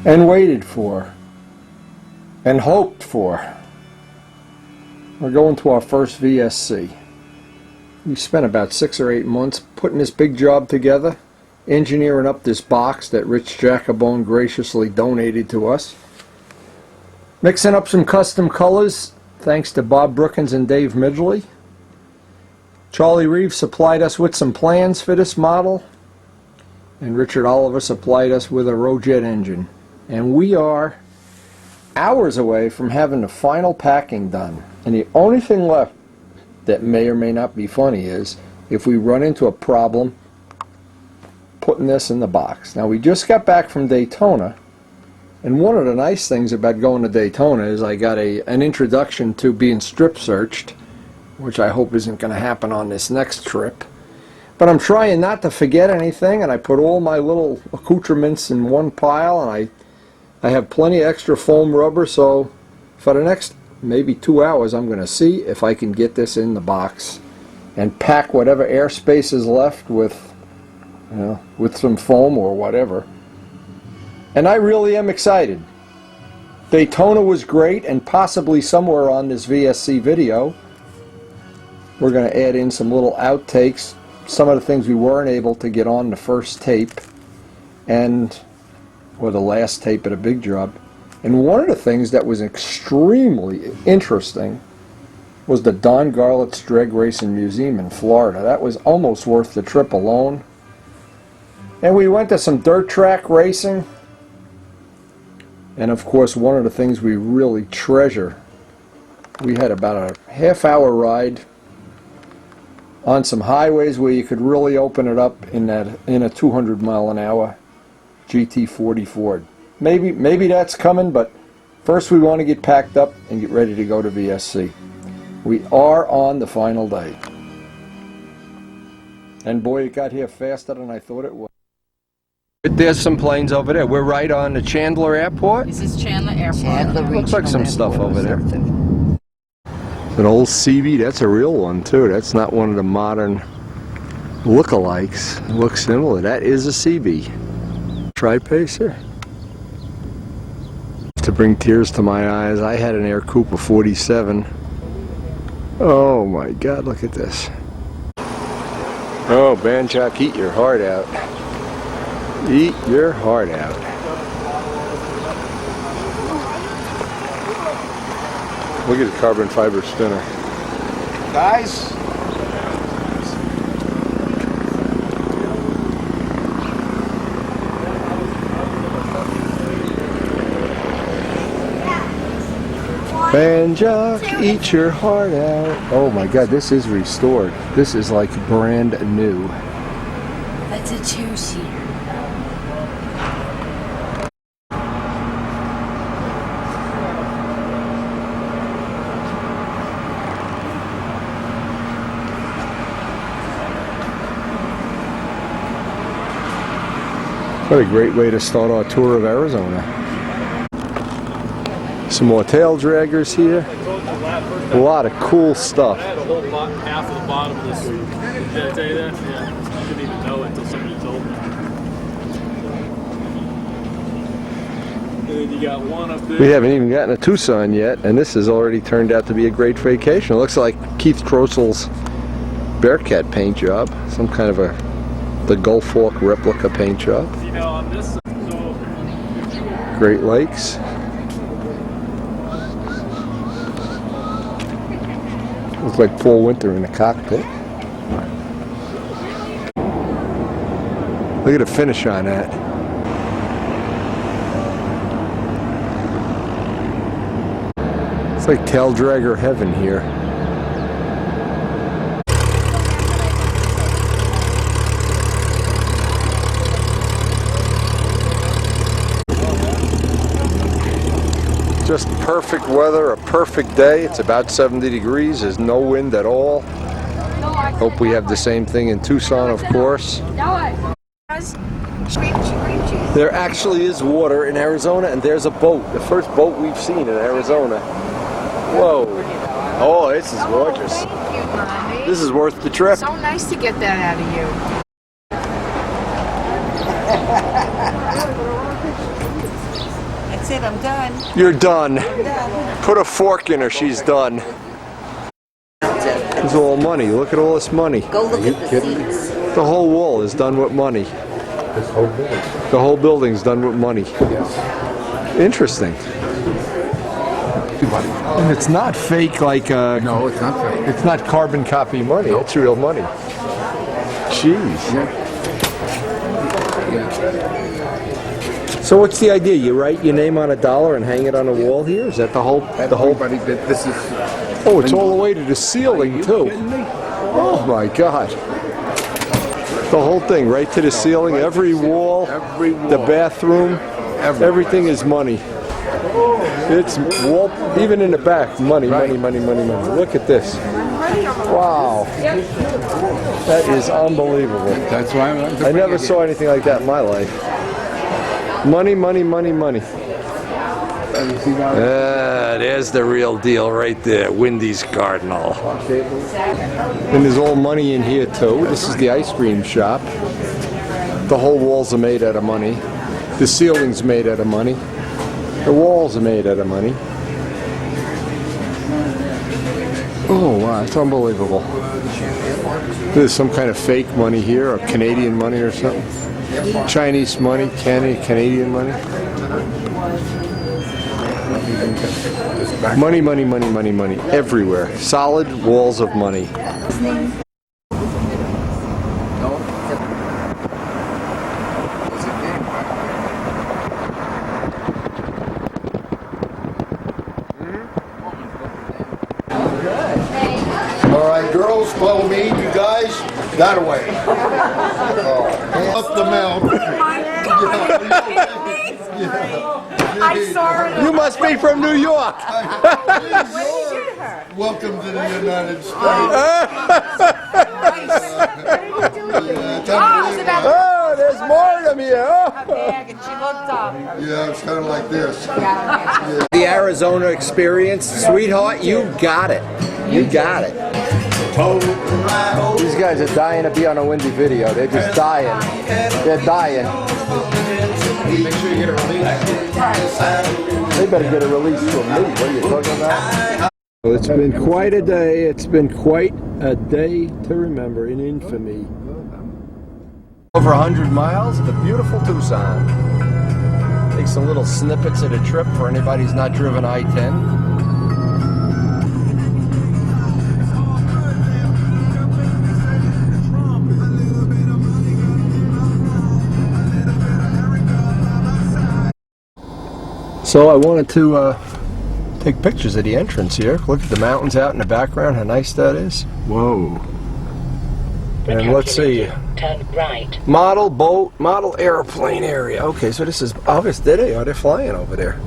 and waited for and hoped for. We're going to our first VSC. We spent about 6 or 8 months putting this big job together, engineering up this box that Rich Jacobone graciously donated to us, mixing up some custom colors thanks to Bob Brookins and Dave Midgley. Charlie Reeves supplied us with some plans for this model, and Richard Oliver supplied us with a Rojet engine. And we are hours away from having the final packing done. And the only thing left that may or may not be funny is if we run into a problem putting this in the box. Now, we just got back from Daytona, and one of the nice things about going to Daytona is I got an introduction to being strip searched, which I hope isn't going to happen on this next trip. But I'm trying not to forget anything, and I put all my little accoutrements in one pile, and I have plenty of extra foam rubber, so for the next maybe 2 hours I'm going to see if I can get this in the box and pack whatever airspace is left with, you know, with some foam or whatever. And I really am excited. Daytona was great, and possibly somewhere on this VSC video we're going to add in some little outtakes, some of the things we weren't able to get on the first tape, or the last tape of the big job. And one of the things that was extremely interesting was the Don Garlett's Drag Racing Museum in Florida. That was almost worth the trip alone. And we went to some dirt track racing. And of course, one of the things we really treasure, we had about a half-hour ride on some highways where you could really open it up in a 200 mile an hour GT40 Ford. Maybe that's coming, but first we want to get packed up and get ready to go to VSC. We are on the final day. And boy, it got here faster than I thought it would. There's some planes over there. We're right on the Chandler Airport. This is Chandler Airport. Chandler Looks like some stuff over there. An old CB, that's a real one too. That's not one of the modern lookalikes. It looks similar. That is a CB. Tri-Pacer. To bring tears to my eyes, I had an Air Cooper 47. Oh my God, look at this. Oh, Banjock, eat your heart out. Eat your heart out. Look at the carbon fiber spinner. Guys! Banjock, eat your heart out. Oh my God, this is restored. This is like brand new. That's a two-seater. What a great way to start our tour of Arizona. Some more tail draggers here. A lot of cool stuff. I had a whole half of the bottom of this. Did I tell you that? Yeah. I didn't even know it until somebody told me. And then you got one up there. We haven't even gotten a Tucson yet, and this has already turned out to be a great vacation. It looks like Keith Trossel's Bearcat paint job. Some kind of the Gulf Fork replica paint job. You know, on this side, Great Lakes. Looks like Paul Winter in the cockpit. Look at the finish on that. It's like tail dragger heaven here. Just perfect weather, a perfect day. It's about 70 degrees. There's no wind at all. Hope we have the same thing in Tucson, of course. There actually is water in Arizona, and there's a boat. The first boat we've seen in Arizona. Whoa. Oh, this is gorgeous. Thank you, honey. This is worth the trip. So nice to get that out of you. it. I'm done. You're done. I'm done. Put a fork in her, she's done. There's all money. Look at all this money. Go look at the seats. The whole wall is done with money. This whole building. The whole building's done with money. Yes. Interesting. And it's not fake like No, it's not fake. it's not carbon copy money. It's real money. Jeez. Yeah. So what's the idea? You write your name on a dollar and hang it on a wall here? Is that the whole Everybody did. This is. Oh, it's all the way to the ceiling too. Oh my God. The whole thing, right to the ceiling, every wall, Every wall. the bathroom, everything is money. It's wall, even in the back, money, money, money, money, money. Look at this. Wow. That is unbelievable. That's why I never saw anything like that in my life. Money, money, money, money. There's the real deal right there, Wendy's Cardinal. And there's all money in here too. This is the ice cream shop. The whole walls are made out of money. The ceiling's made out of money. The walls are made out of money. Oh wow, it's unbelievable. There's some kind of fake money here, or Canadian money or something. Chinese money, Canadian money. Money, money, money, money, money, everywhere. Solid walls of money. All right, girls, follow me. You guys, that way. Up the mountain. I'm sorry. You must be from New York. Welcome to the United States. Oh, there's more of them here. Bag and she looked up. Yeah, it's kind of like this. The Arizona experience, sweetheart, you got it. You got it. These guys are dying to be on a Windy video. They're just dying. They're dying. Make sure you get a release. They better get a release from me. What are you talking about? Well, it's been quite a day. It's been quite a day to remember in infamy. Over 100 miles of the beautiful Tucson. Take some little snippets of the trip for anybody who's not driven I-10. So I wanted to take pictures of the entrance here. Look at the mountains out in the background, how nice that is. Whoa. And let's see. Turn right. Model boat, model airplane area. Okay, so this is obvious. They're flying over there.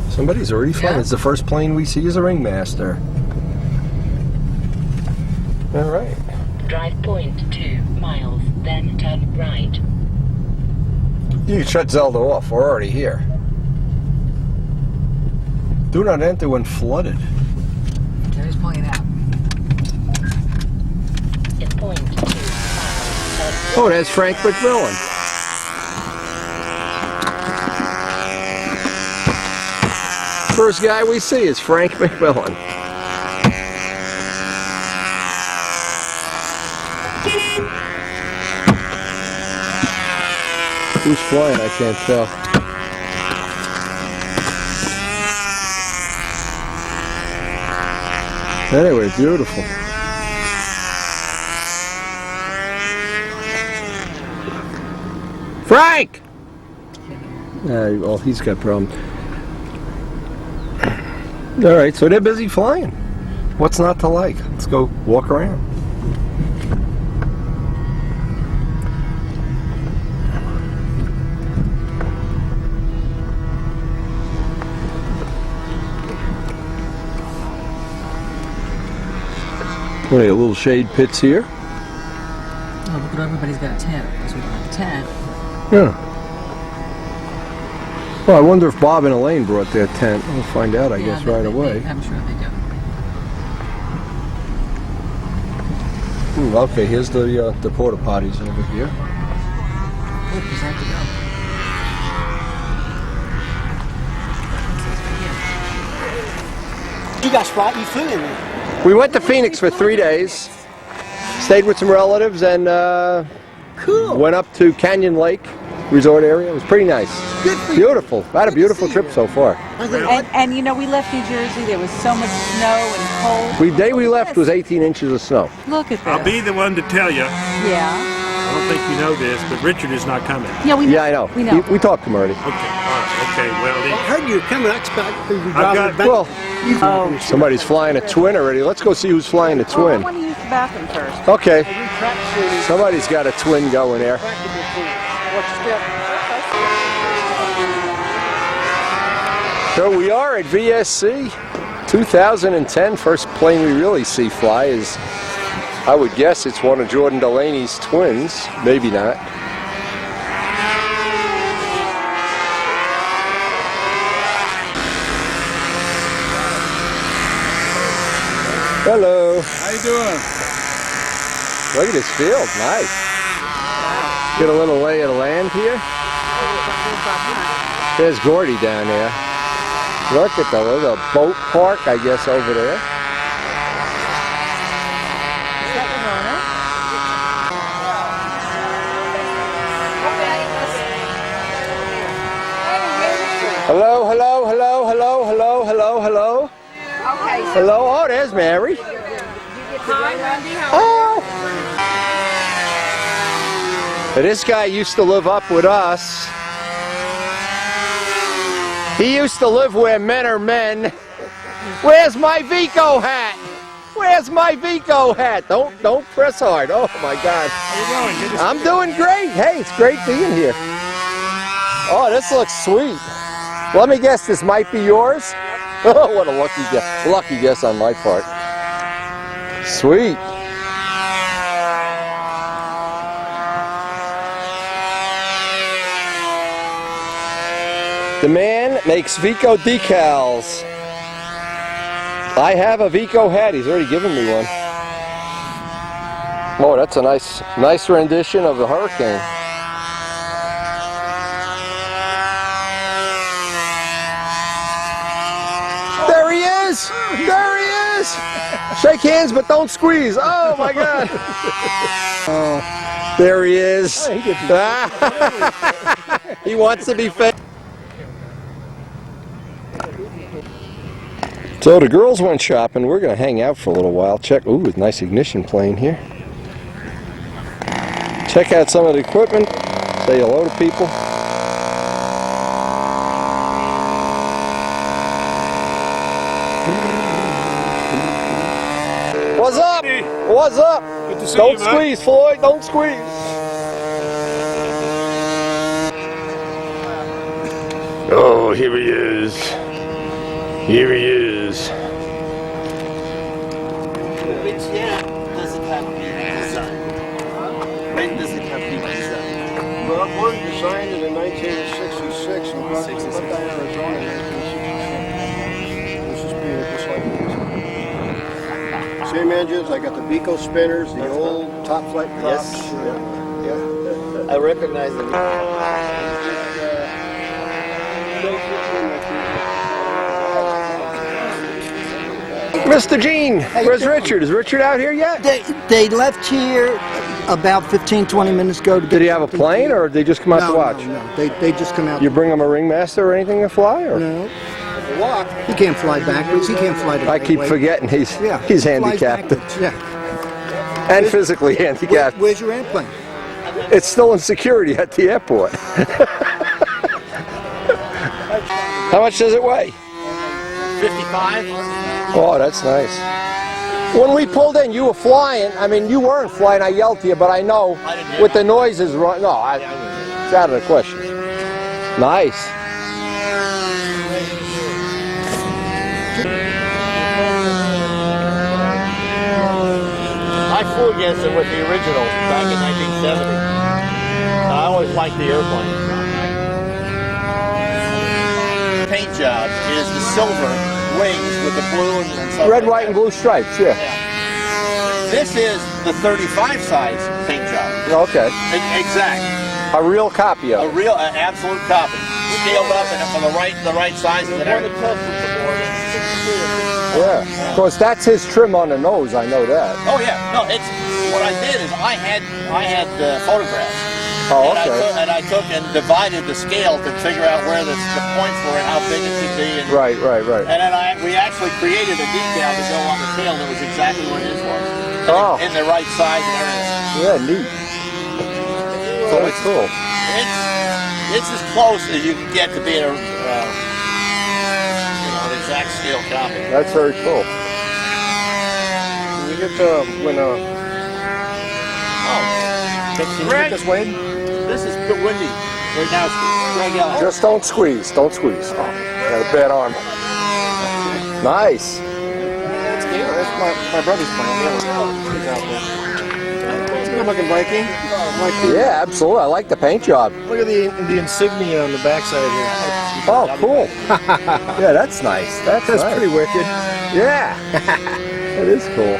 Somebody's already flying. It's the first plane we see as a ringmaster. All right. Drive point 2 miles, then turn right. You can shut Zelda off. We're already here. Do not enter when flooded. Just pulling it out. In point 2 miles, turn Oh, there's Frank McMillan. First guy we see is Frank McMillan. Who's flying? I can't tell. Anyway, beautiful. Frank! Well, he's got problems. All right, so they're busy flying. What's not to like? Let's go walk around. What are you, little shade pits here? Oh, look at everybody's got a tent because we don't have a tent. Yeah. Well, I wonder if Bob and Elaine brought their tent. We'll find out, I guess, right away. I'm sure they do. Okay, here's the porta potties over here. Oh, does that have to go? guys fly? You flew in there? We went to Phoenix for 3 days, stayed with some relatives, and Cool. went up to Canyon Lake resort area. It was pretty nice. Good for you. Beautiful. I had a beautiful trip so far. And you know, we left New Jersey. There was so much snow and cold. The day we left was 18 inches of snow. Look at this. I'll be the one to tell you. Yeah. I don't think you know this, but Richard is not coming. Yeah, we know. Yeah, I know. We know. We talked to him already. Okay, all right, okay. Well, I heard you were coming. I expect you I've got- back. Well, Oh. somebody's flying a twin already. Let's go see who's flying the Well, I twin. want to use the bathroom first. Okay. Somebody's got a twin going there. So we are at VSC 2010. First plane we really see fly is, I would guess it's one of Jordan Delaney's twins. Maybe not. Hello. How you doing? Look at this field. Nice. Get a little lay of the land here. There's Gordy down there. Look at the little boat park, I guess, over there. Hello, hello, hello, hello, hello, hello, hello. Okay, so Hello. Oh, there's Mary. hi, Wendy. How Oh. This guy used to live up with us. He used to live where men are men. Where's my Vico hat? Where's my Vico hat? Don't press hard. Oh my God. how you doing? Good to I'm doing great. Hey, it's great being here. Oh, this looks sweet. Let me guess, this might be yours? Oh, what a lucky guess. Lucky guess on my part. Sweet. The man makes Vico decals. I have a Vico hat. He's already given me one. Oh, that's a nice rendition of the Hurricane. There he is! There he is! Shake hands, but don't squeeze. Oh my God! There he is. He wants to be famous. So the girls went shopping. We're going to hang out for a little while. Check. Ooh, nice ignition plane here. Check out some of the equipment. Say hello to people. What's up? What's up? Good to see Don't you, bud. squeeze, Floyd. Don't squeeze. Oh, here he is. Here he is. Which year does it have to be designed? When does it have to be designed? Well, one designed in 1966 and brought to Arizona in 1966. This is pretty just like this. Same engines. I got the Vico spinners, the old top flight props. Yes. Yeah. I recognize them. Mr. Gene, where's Richard? Is Richard out here yet? They left here about 15-20 minutes ago. To Did he have a plane, or did they just come out to watch? No. They just come out. You bring him a ringmaster or anything to fly? Or? No. Walk. He can't fly backwards. He can't fly the I right keep way. forgetting he's Yeah. he's he flies handicapped backwards, Yeah. and physically handicapped. Where's your airplane? It's still in security at the airport. How much does it weigh? 55. Oh, that's nice. When we pulled in, you were flying. I mean, you weren't flying. I yelled to you, but I know with the noises. No, it's out of the question. Nice. I flew against it with the original back in 1970. I always liked the airplane. Paint job is the silver wings with the blue and stuff. Red, like white, that. and blue stripes. Yeah. This is the 35 size paint job. Okay. Exact. A real copy of A it. real, absolute copy. Scaled up and for the right sizes and everything. Yeah. Of course, that's his trim on the nose. I know that. Oh yeah, no, it's what I did is I had photographs. Oh, and okay. I took and divided the scale to figure out where the points were and how big it should be. And, Right. And then we actually created a decal to go on the tail that was exactly what his was. Oh. In the right size and everything. Yeah, neat. So Very cool. It's as close as you can get to being an exact scale copy. That's very cool. You get when can you get this weighed? This is the windy. Right now it's Greg Ellis. Just don't squeeze. Don't squeeze. Oh, got a bad arm. Nice. That's my brother's playing. He's out there. It's a good looking Viking. Yeah, absolutely. I like the paint job. Look at the insignia on the backside here. Oh, cool. Yeah, that's nice. That's nice. pretty wicked. Yeah. It is cool.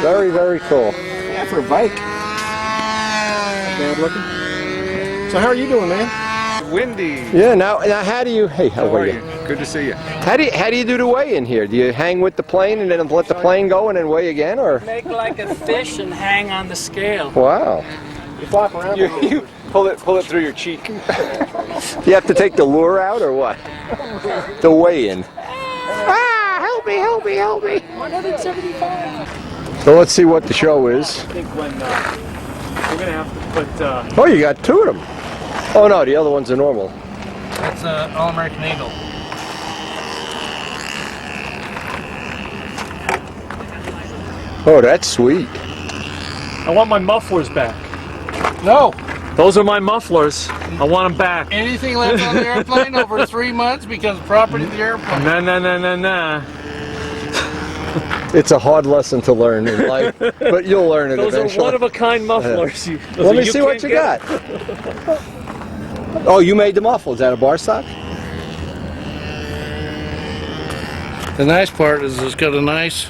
Very, very cool. Yeah, for a bike. Bad looking. So how are you doing, man? Windy. Yeah. Now how do you? Hey, how are you? Good to see you. How do you do the weigh in here? Do you hang with the plane and then let the plane go and then weigh again, or? Make like a fish and hang on the scale. Wow. You flop around. You pull it through your cheek. Do you have to take the lure out or what? The weigh in. Help me! 175. So let's see what the show is. I think when we're gonna have to put. Oh, you got two of them. Oh no, the other one's a normal. That's an All-American Eagle. Oh, that's sweet. I want my mufflers back. No. Those are my mufflers. I want them back. Anything left on the airplane over 3 months becomes property of the airplane. Nah. It's a hard lesson to learn in life, but you'll learn it Those eventually. are one-of-a-kind mufflers. Let me see what you got. Oh, you made the muffle. Is that a bar stock? The nice part is it's got a nice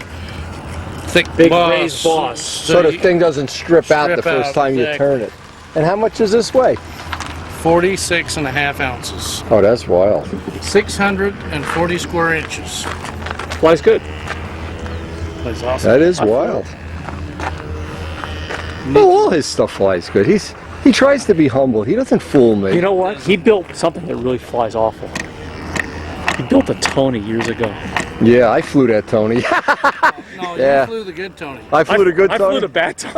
thick Big boss. raised boss. So the thing doesn't strip out the Strip first out, time you exactly. turn it. And how much does this weigh? 46.5 ounces. Oh, that's wild. 640 square inches. Flies good. Flies awesome. That is wild. Well, all his stuff flies good. He tries to be humble. He doesn't fool me. You know what? He built something that really flies awful. He built a Tony years ago. Yeah, I flew that Tony. No, Yeah. you flew the good Tony. I flew the good I Tony. flew the bad Tony.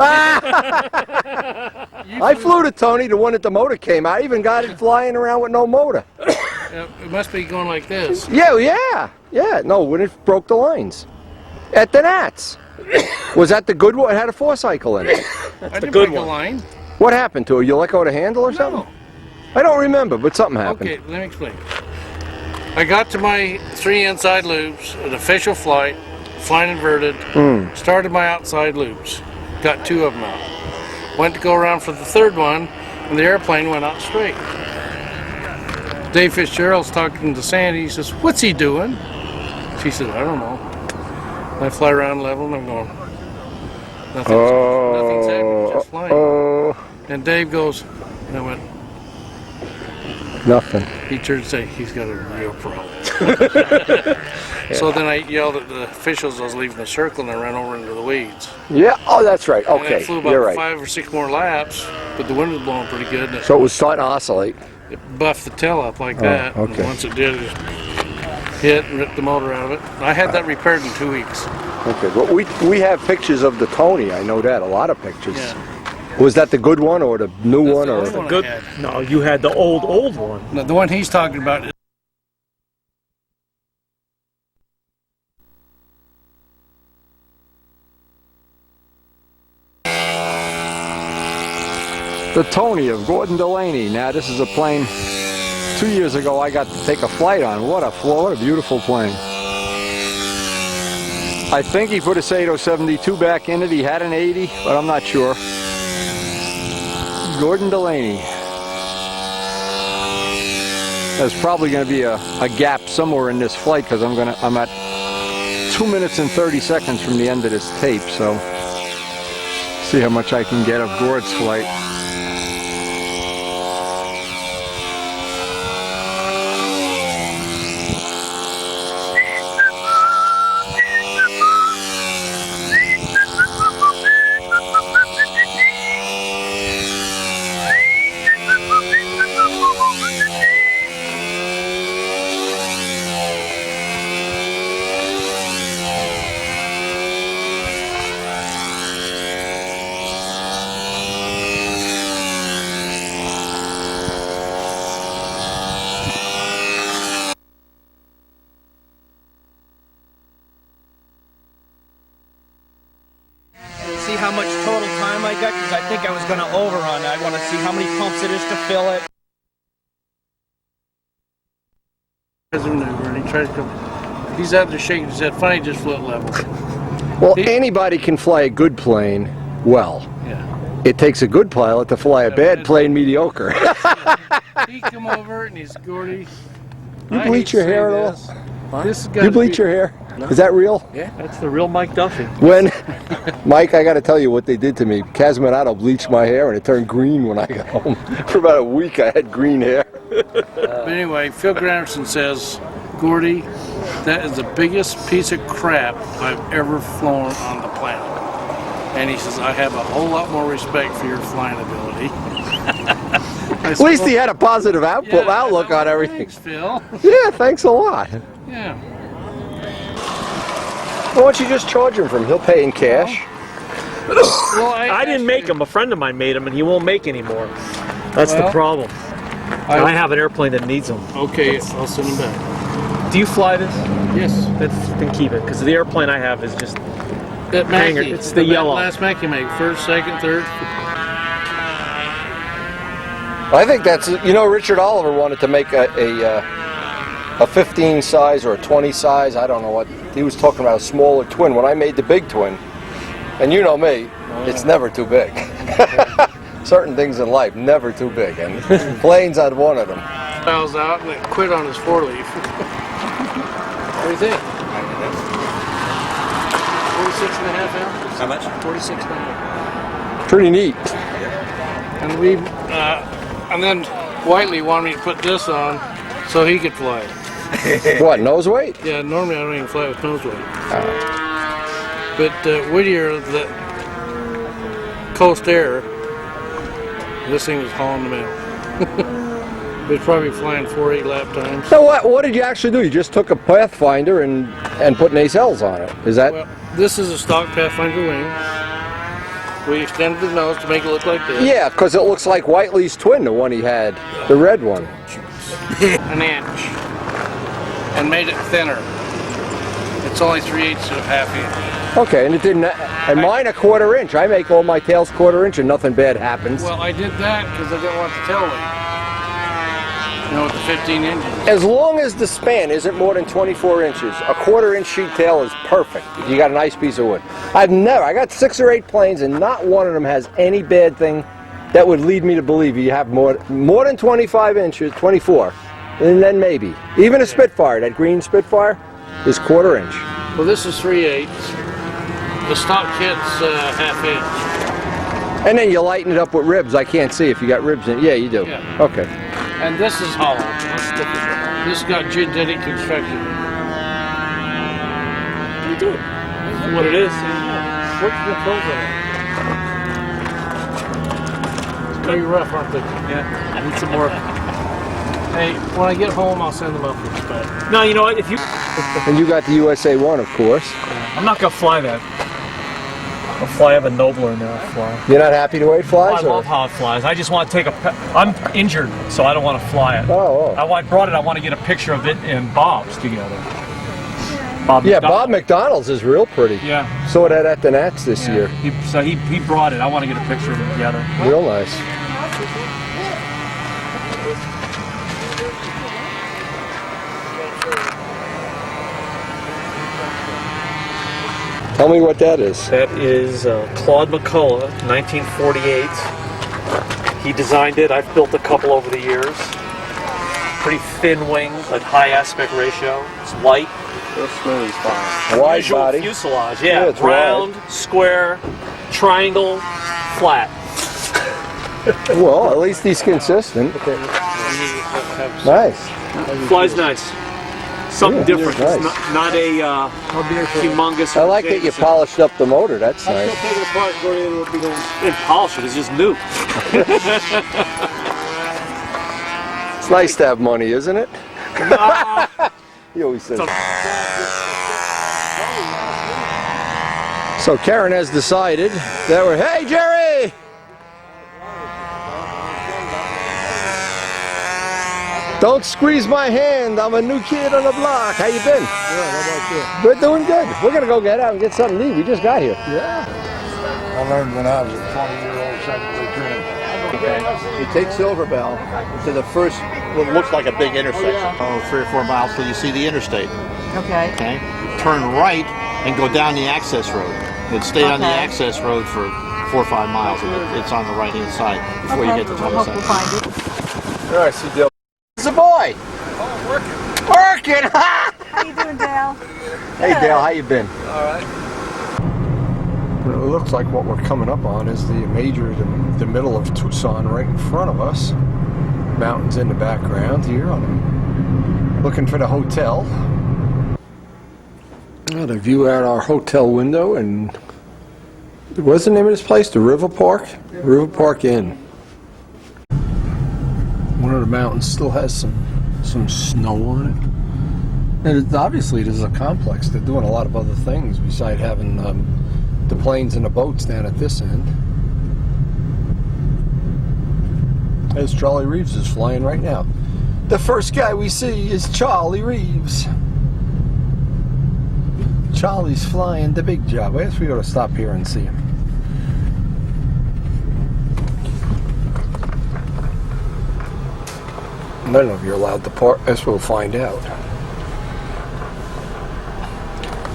I flew the Tony, the one that the motor came out. I even got it flying around with no motor. It must be going like this. Yeah. No, when it broke the lines. At the Nats. Was that the good one? It had a 4-cycle in it. I didn't good break a one. line. What happened to it? You let go of the handle or something? No. I don't remember, but something happened. Okay, let me explain. I got to my 3 inside loops, an official flight, flying inverted, started my outside loops, got 2 of them out. Went to go around for the 3rd one, and the airplane went out straight. Dave Fitzgerald's talking to Sandy, he says, "What's he doing?" She said, "I don't know." I fly around level, and I'm going, nothing's happening, just flying. And Dave goes, and I went, Nothing. he turned and said, "He's got a real problem." So then I yelled at the officials. I was leaving the circle and I ran over into the weeds. Yeah, oh, that's right. And I Okay, flew about you're right. 5 or 6 more laps, but the wind was blowing pretty good. And So it was starting to oscillate. it buffed the tail up like that. okay. And once it did, it just hit and ripped the motor out of it. I had that repaired in 2 weeks. Okay, well, we have pictures of the Tony. I know that. A lot of pictures. Yeah. Was that the good one or the new That's one? the Or only one I Good. had. No, you had the old one. No, the one he's talking about is the Tony of Gordon Delaney. Now this is a plane 2 years ago I got to take a flight on. What a beautiful plane. I think he put a Sato 72 back in it. He had an 80, but I'm not sure. Gordon Delaney. There's probably going to be a gap somewhere in this flight because I'm at 2 minutes and 30 seconds from the end of this tape. So see how much I can get of Gord's flight. see how many pumps it is to fill it. As a maneuver, and he tries to come. He's out there shaking his head. Finally, just float level. Well, anybody can fly a good plane well. Yeah. It takes a good pilot to fly a bad plane mediocre. He come over and he's Gordy. You bleach your hair at all? This You bleach your hair? No. Is that real? Yeah, that's the real Mike Duffy. When, Mike, I got to tell you what they did to me. Casminato bleached my hair and it turned green when I got home. For about a week I had green hair. But anyway, Phil Granderson says, Gordy, that is the biggest piece of crap I've ever flown on the planet. And he says, I have a whole lot more respect for your flying ability. At least he had a positive outlook on everything. Thanks, Phil. Yeah, thanks a lot. Yeah. Why don't you just charge him for him? He'll pay in cash. Well, I didn't make them. A friend of mine made them, and he won't make anymore. That's the problem. I have an airplane that needs them. Okay, I'll send him back. Do you fly this? Yes. Then keep it, because the airplane I have is just That hanger. Mackie. It's the yellow. Last Mackie you make. First, second, third. I think that's, you know, Richard Oliver wanted to make a 15 size or a 20 size, I don't know what, he was talking about a smaller twin. When I made the big twin, and you know me, it's never too big. Certain things in life, never too big, and planes had one of them. Fouls out and it quit on his four leaf. What do you think? 46 and a half ounces. How much? 46 and a half. Pretty neat. And we, and then Whiteley wanted me to put this on so he could fly it. What, nose weight? Yeah, normally I don't even fly with nose weight. But Whittier, the Coast Air, this thing was hauling them out. It was probably flying 4-8 lap times. So what did you actually do? You just took a Pathfinder and put nacelles on it. Is that? Well, this is a stock Pathfinder wing. We extended the nose to make it look like this. Yeah, because it looks like Whiteley's twin, the one he had, the red one. An inch. And made it thinner. It's only 3/8 of a half inch. Okay, and it didn't. And mine a 1/4 inch. I make all my tails 1/4 inch, and nothing bad happens. Well, I did that because I didn't want the tail weight. You know, with the 15 inches. As long as the span isn't more than 24 inches, a 1/4 inch sheet tail is perfect. If you got a nice piece of wood. I got 6 or 8 planes, and not one of them has any bad thing that would lead me to believe you have more than 25 inches, 24, and then maybe. Even a Spitfire, that green Spitfire, is 1/4 inch. Well, this is 3/8. The stock kit's half inch. And then you lighten it up with ribs. I can't see if you got ribs in it. Yeah, you do. Yeah. Okay. And this is hollow. This got geodetic construction. you do it. What it is. What's the controls on it? It's pretty rough, aren't they? Yeah. I need some more. Hey, when I get home, I'll send them up for spec. No, you know what? If you, And you got the USA 1, of course. I'm not gonna fly that. I'll fly. I have a Nobler in there. I'll fly. You're not happy the way it flies? I love how it flies. I just want to take a. I'm injured, so I don't want to fly it. Oh. I brought it. I want to get a picture of it and Bob's together. Bob Yeah, McDonald. Bob McDonald's is real pretty. Yeah. Saw that at the Nats this year. He brought it. I want to get a picture of it together. Real nice. Tell me what that is. That is Claude McCullough, 1948. He designed it. I've built a couple over the years. Pretty thin wings, like high aspect ratio. It's light. Real smooth flying. Wide Visual body. fuselage. Yeah, Yeah, it's round, square, triangle, flat. Well, at least he's consistent. Nice. Flies nice. Something Yeah, different. nice. It's not a humongous. I like that you polished up the motor. That's nice. Take it apart, go in, we'll be going. Didn't polish it. It's just new. It's nice to have money, isn't it? He always says. So Karen has decided that we're. Hey, Jerry! Don't squeeze my hand. I'm a new kid on the block. How you been? Yeah, how about you? We're doing good. We're gonna go get out and get something to eat. We just got here. Yeah. I learned when I was a 20-year-old second grade You take Silver Bell to the first, what looks like a big intersection. 3 or 4 miles till you see the interstate. Okay. Okay. Turn right and go down the access road. And stay on the Okay. access road for 4 or 5 miles, and it's on the right-hand side before you get to I hope we'll 27. find it. All right, see Dale. It's a boy. Working. How you doing, Dale? Hey Dale, how you been? All right. It looks like what we're coming up on is the the middle of Tucson, right in front of us. Mountains in the background here. I'm looking for the hotel. Got a view out our hotel window, and what's the name of this place? The River Park? River Park Inn. One of the mountains still has some snow on it. And obviously this is a complex. They're doing a lot of other things besides having the planes and the boats down at this end. As Charlie Reeves is flying right now. The first guy we see is Charlie Reeves. Charlie's flying the big job. I guess we ought to stop here and see him. I don't know if you're allowed to park. I guess we'll find out.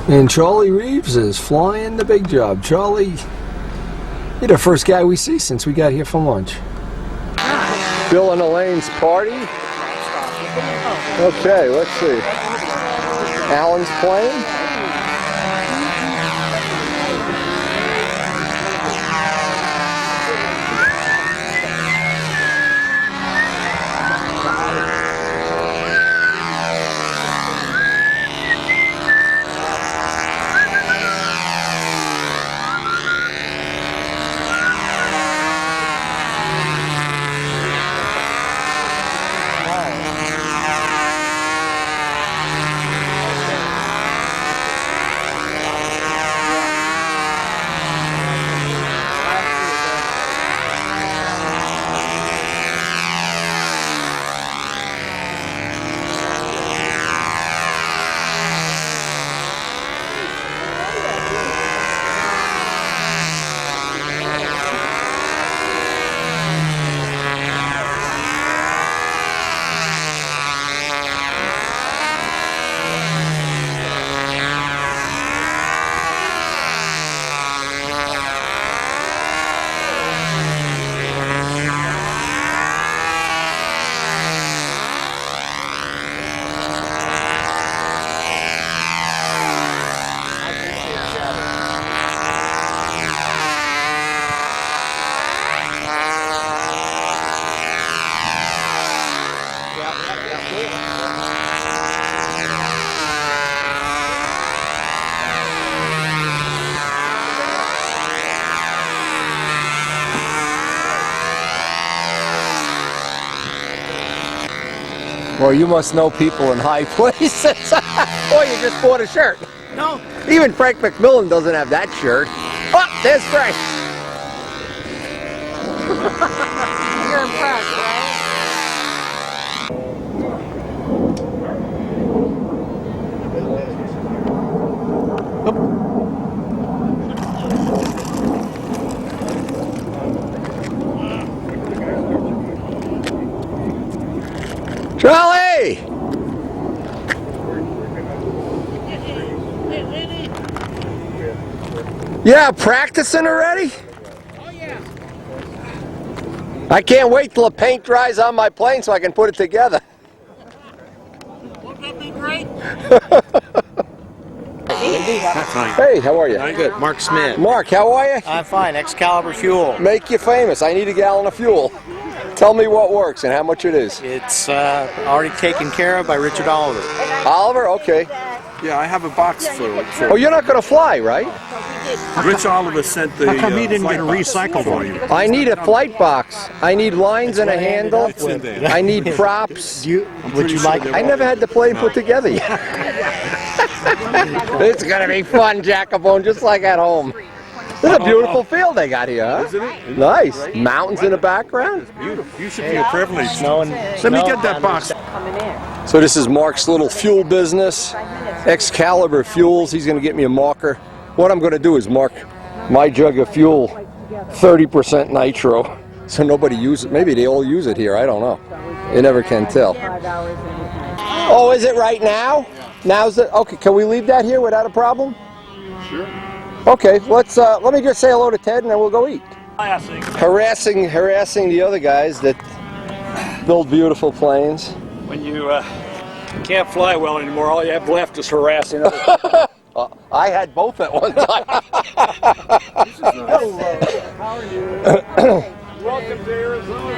And Charlie Reeves is flying the big job. Charlie, you're the first guy we see since we got here for lunch. Bill and Elaine's party. Okay, let's see. Alan's playing. Well, you must know people in high places. Or you just bought a shirt. No. Even Frank McMillan doesn't have that shirt. Oh, there's Frank. You're impressed, right? Charlie! Yeah, practicing already? Oh, yeah. I can't wait till the paint dries on my plane so I can put it together. Won't that be great? Hey, how are you? I'm good. Mark Smith. Mark, how are you? I'm fine. Excalibur Fuel. Make you famous. I need a gallon of fuel. Tell me what works and how much it is. It's already taken care of by Richard Oliver. Oliver? Okay. Yeah, I have a box for Oh, you're not going to fly, right? Rich Oliver sent the. How come he didn't get a recycle for you? I need a flight box. I need lines and a handle. It's in there. I need props. Would you like? I never had the plane put together yet. It's going to be fun, Jacobone, just like at home. This is a beautiful field they got here, huh? Isn't it? Nice. Mountains in the background. Beautiful. You should be a privilege. Let Let me get that box. So this is Mark's little fuel business. Excalibur Fuels. He's going to get me a marker. What I'm going to do is mark my jug of fuel 30% nitro. so nobody uses it. Maybe they all use it here. I don't know. You never can tell. Oh, is it right now? Now's it? Okay, can we leave that here without a problem? Sure. Okay, let me just say hello to Ted and then we'll go eat. Harassing the other guys that build beautiful planes. When you can't fly well anymore, all you have left is harassing others. I had both at one time. How are you? Welcome to Arizona.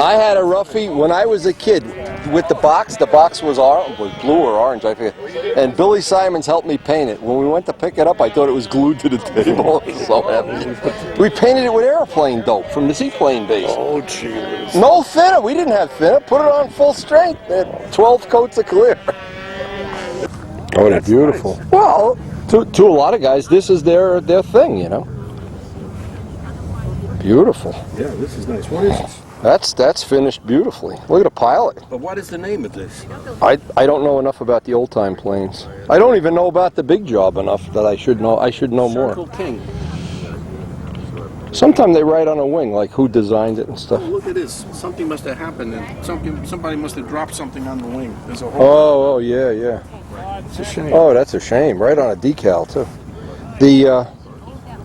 I had a roughie when I was a kid with the box. The box was blue or orange, I forget. And Billy Simons helped me paint it. When we went to pick it up, I thought it was glued to the table. It was so heavy. We painted it with airplane dope from the seaplane base. Oh, jeez. No thinner. We didn't have thinner. Put it on full strength. They had 12 coats of clear. Oh, they're beautiful. Nice. Well, to a lot of guys, this is their thing, you know. Beautiful. Yeah, this is nice. What is this? That's finished beautifully. Look at the pilot. But what is the name of this? I don't know enough about the old-time planes. I don't even know about the big job enough that I should know more. Circle King. Sometimes they write on a wing, like who designed it and stuff. Oh, look at this. Something must have happened, and somebody must have dropped something on the wing. There's a hole. Oh, yeah. It's a shame. Oh, that's a shame. Right on a decal too.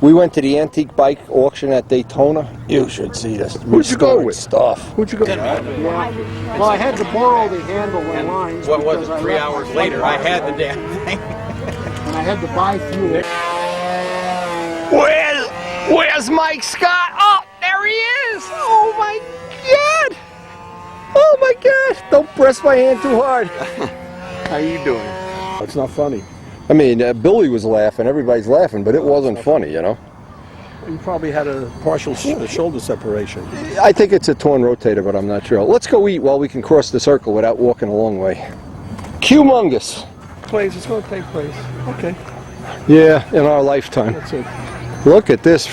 We went to the antique bike auction at Daytona. You should see this. Who'd you go with? Stuff. Who'd you go with? Well, I had to borrow the handle and lines. What was it? 3 hours later, I had the damn thing. And I had to buy fuel. Where's Mike Scott? Oh, there he is! Oh my God! Oh my God! Don't press my hand too hard. How you doing? It's not funny. I mean, Billy was laughing. Everybody's laughing, but it wasn't funny, you know. You probably had a partial shoulder separation. I think it's a torn rotator, but I'm not sure. Let's go eat while we can cross the circle without walking a long way. Humongous. Place, it's going to take place. Okay. Yeah, in our lifetime. That's it. Look at this.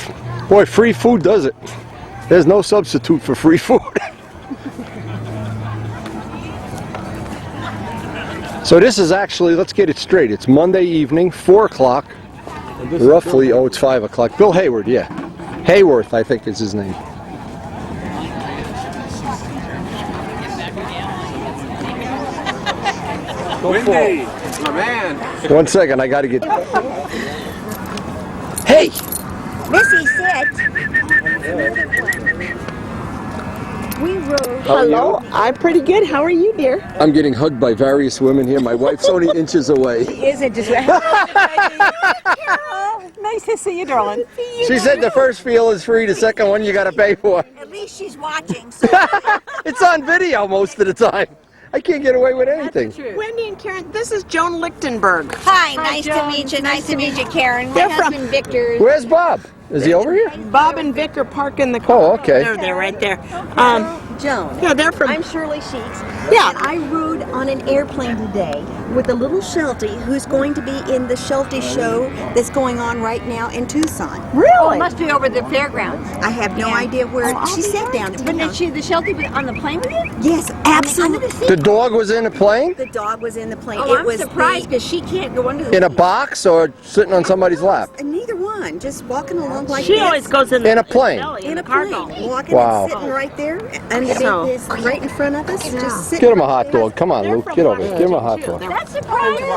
Boy, free food does it. There's no substitute for free food. So this is actually, let's get it straight, it's Monday evening, 4 o'clock, roughly, oh, it's 5 o'clock. Bill Hayward, yeah. Hayworth, I think is his name. Wendy, my man. 1 second, I gotta get... Hey! Missy said we rode. Hello, I'm pretty good. How are you, dear? I'm getting hugged by various women here. My wife's only inches away. Isn't just Nice to see you, darling. She said the first feel is free, the second one you gotta pay for. At least she's watching. So. It's on video most of the time. I can't get away with anything. Wendy and Karen, this is Joan Lichtenberg. Hi, nice to meet you. Nice to meet you, Karen. My husband Victor. Where's Bob? Is he over here? Bob and Vic are parking the car. Oh, okay. They're right there. Joan. Yeah, they're from. I'm Shirley Sheets. Yeah. And I rode on an airplane today with a little Sheltie who's going to be in the Sheltie show that's going on right now in Tucson. Really? Oh, it must be over the fairgrounds. I have no idea where. She sat down. But did she, the Sheltie was on the plane with you? Yes, absolutely. The dog was in the plane? The dog was in the plane. Oh, I'm surprised because she can't go under the In a box or sitting on somebody's lap? Neither one. Just walking along like She this. always goes in a plane. In a plane. Walking and sitting right there underneath this, right in front of us. Just sitting. Get him a hot dog. Come on, Luke. Get over here. Give him a hot dog. That's surprising.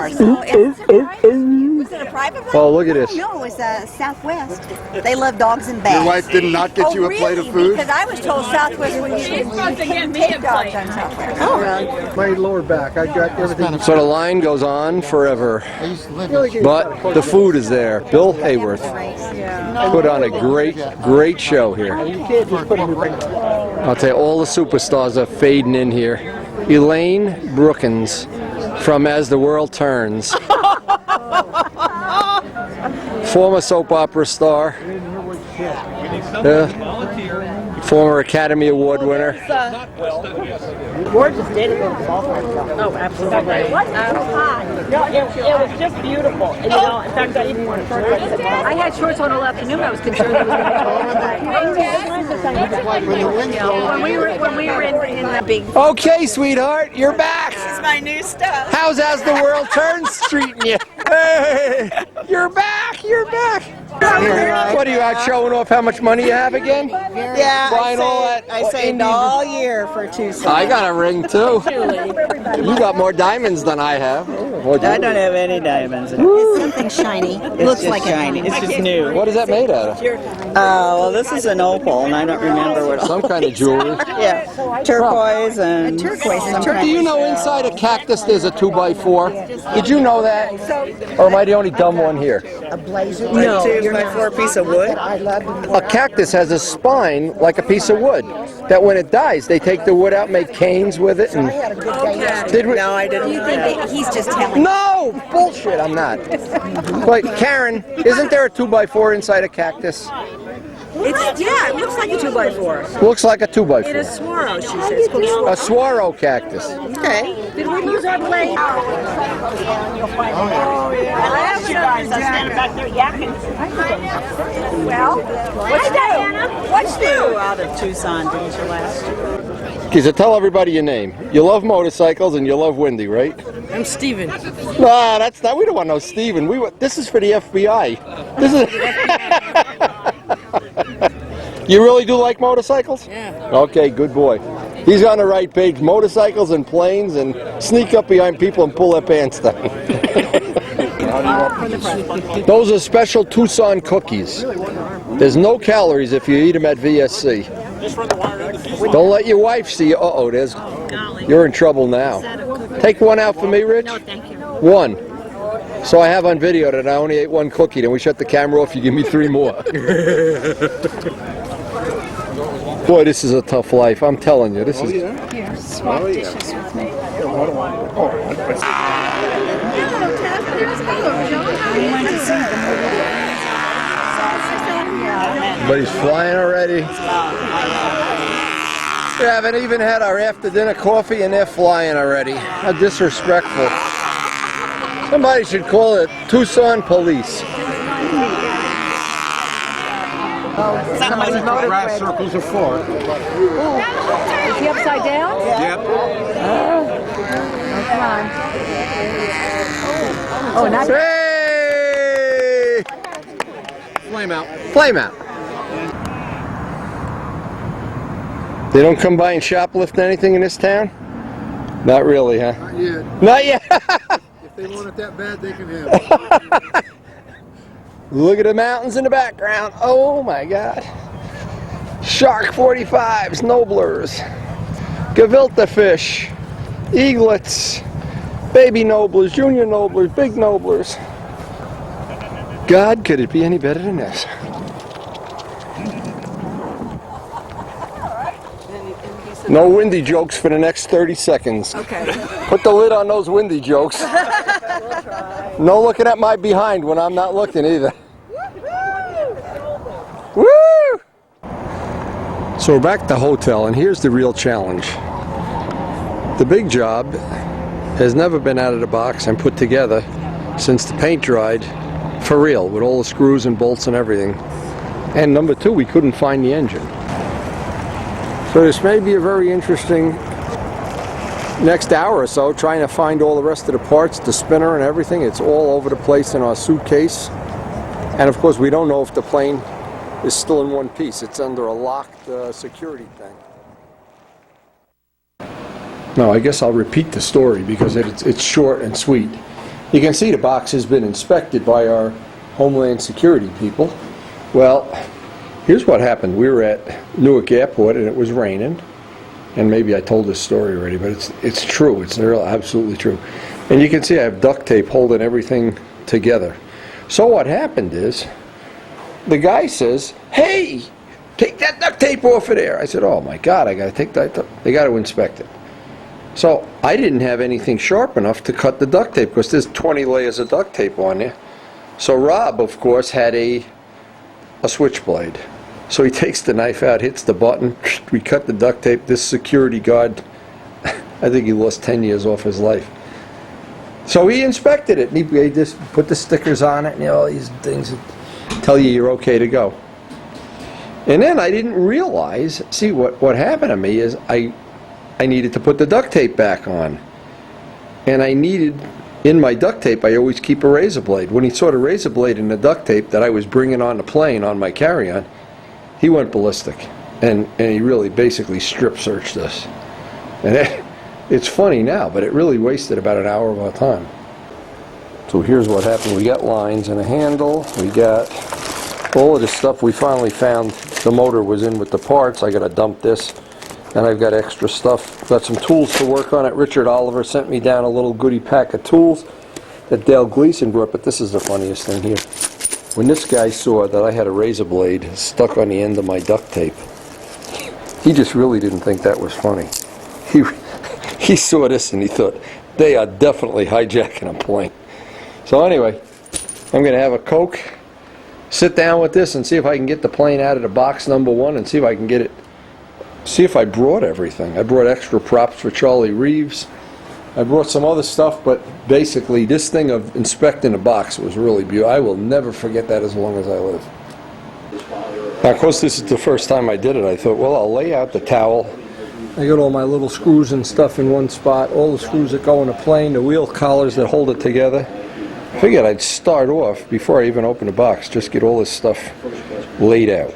Was it a private flight? Oh, look at this. No, it was Southwest. They love dogs and bags. Your wife did not get you a plate of food? Because I was told Southwest when you supposed to get me a dogs plate. on Southwest. Oh, My lower back, I got everything. So the line goes on forever, but the food is there. Bill Hayworth put on a great show here. I'll tell you, all the superstars are fading in here. Elaine Brookins from As the World Turns. Former soap opera star. Former Academy Award winner. Gorgeous day to go to the ball park. Oh, absolutely. It was just beautiful. And, you know, in fact, I even wore shorts. I had shorts on all afternoon. I was concerned it was going to when we were in the big. Okay, sweetheart, you're back. This is my new stuff. How's As the World Turns treating you? Hey, you're back. You're back. What are you out showing off how much money you have again? Yeah, Buying all that I saved all year for Tucson. I got a ring too. You got more diamonds than I have. I don't have any diamonds. It's something shiny. It's Looks just like shiny. It's just new. What is that made out of? Well, this is an opal, and I don't remember what all Some kind of these jewelry. are. Yeah, turquoise and some kind Do you of know shell. inside a cactus there's a 2x4? Did you know that? Or am I the only dumb one here? No, 2x4 piece of wood. A cactus has a spine like a piece of wood. That when it dies, they take the wood out, make canes with it. And did we? No, I didn't. You think that he's just telling? No! Bullshit, I'm not. Wait, Karen, isn't there a 2x4 inside a cactus? Yeah, it looks like a 2x4. Looks like a 2x4. It is swirl, she says. It's called swirl. A swaro cactus. Okay. Did we use our blade? Oh, yeah. I love you guys. I'm standing back there yakking. Well, what's new? What's new? Out of Tucson, didn't you, last year? Okay, so tell everybody your name. You love motorcycles and you love Wendy, right? I'm Steven. Nah, that's not. We don't want no Steven. This is for the FBI. This is. You really do like motorcycles? Yeah. Okay, good boy. He's on the right page. Motorcycles and planes and sneak up behind people and pull their pants down. Those are special Tucson cookies. There's no calories if you eat them at VSC. Don't let your wife see you. Uh-oh, you're in trouble now. Take one out for me, Rich. No, thank you. One. So I have on video that I only ate one cookie. Then we shut the camera off. You give me 3 more. Boy, this is a tough life. I'm telling you, this is. Here, swap dishes with me. But he's flying already. We haven't even had our after dinner coffee and they're flying already. How disrespectful. Somebody should call it Tucson Police. Somebody's motor Grass circles are for. Is he upside down? Yep. Oh, come on. Oh, not Hey! Flame out. Flame out. They don't come by and shoplift anything in this town? Not really, huh? Not yet. Not yet. If they want it that bad, they can have it. Look at the mountains in the background. Oh my God. Shark 45s, Noblers, Gavilta fish, eaglets, baby Noblers, junior Noblers, big Noblers. God, could it be any better than this? No windy jokes for the next 30 seconds. Okay. Put the lid on those windy jokes. No looking at my behind when I'm not looking either. Woo! So we're back at the hotel, and here's the real challenge. The big job has never been out of the box and put together since the paint dried for real, with all the screws and bolts and everything. And number 2, we couldn't find the engine. So this may be a very interesting next hour or so, trying to find all the rest of the parts, the spinner and everything. It's all over the place in our suitcase. And of course we don't know if the plane is still in one piece. It's under a locked security thing. Now I guess I'll repeat the story because it's short and sweet. You can see the box has been inspected by our Homeland Security people. Well, here's what happened. We were at Newark Airport and it was raining. And maybe I told this story already, but it's true. It's absolutely true. And you can see I have duct tape holding everything together. So what happened is, the guy says, "Hey, take that duct tape off of there." I said, "Oh my God, I got to take that. They got to inspect it." So I didn't have anything sharp enough to cut the duct tape because there's 20 layers of duct tape on there. So Rob, of course, had a switchblade. So he takes the knife out, hits the button, we cut the duct tape. This security guard, I think he lost 10 years off his life. So he inspected it, and he just put the stickers on it, and all these things that tell you you're okay to go. And then I didn't realize, see what happened to me is I needed to put the duct tape back on. And I needed in my duct tape, I always keep a razor blade. When he saw the razor blade in the duct tape that I was bringing on the plane on my carry-on, he went ballistic. And he really basically strip searched us. And it's funny now, but it really wasted about an hour of our time. So here's what happened. We got lines and a handle. We got all of this stuff. We finally found the motor was in with the parts. I got to dump this. And I've got extra stuff. Got some tools to work on it. Richard Oliver sent me down a little goodie pack of tools that Dale Gleason brought. But this is the funniest thing here. When this guy saw that I had a razor blade stuck on the end of my duct tape, he just really didn't think that was funny. He saw this and he thought, they are definitely hijacking a plane. So anyway, I'm going to have a Coke, sit down with this and see if I can get the plane out of the box number one and see if I can get it. See if I brought everything. I brought extra props for Charlie Reeves. I brought some other stuff, but basically this thing of inspecting the box was really beautiful. I will never forget that as long as I live. Now, of course, this is the first time I did it. I thought, well, I'll lay out the towel. I got all my little screws and stuff in one spot, all the screws that go in the plane, the wheel collars that hold it together. I figured I'd start off, before I even open the box, just get all this stuff laid out.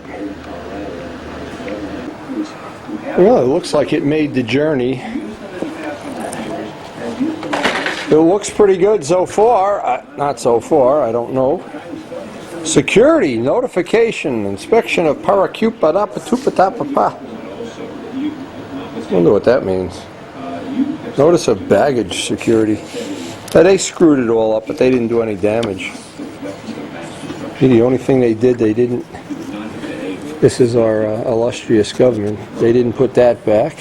Well, it looks like it made the journey. It looks pretty good so far. Not so far, I don't know. Security, notification, inspection of paracupa-da-pa-tupa-ta-pa-pa. Wonder what that means. Notice of baggage security. Now, they screwed it all up, but they didn't do any damage. The only thing they didn't. This is our illustrious government. They didn't put that back.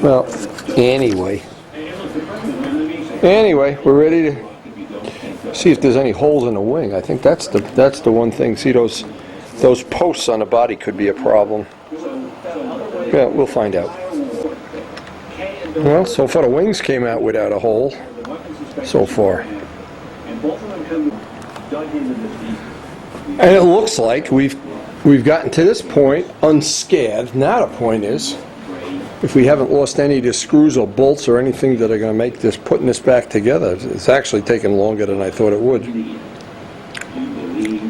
Well, anyway, we're ready to see if there's any holes in the wing. I think that's the one thing. See, those posts on the body could be a problem. Yeah, we'll find out. Well, so far the wings came out without a hole. So far. And it looks like we've gotten to this point unscathed. Now the point is, if we haven't lost any of the screws or bolts or anything that are going to make this, putting this back together, it's actually taken longer than I thought it would.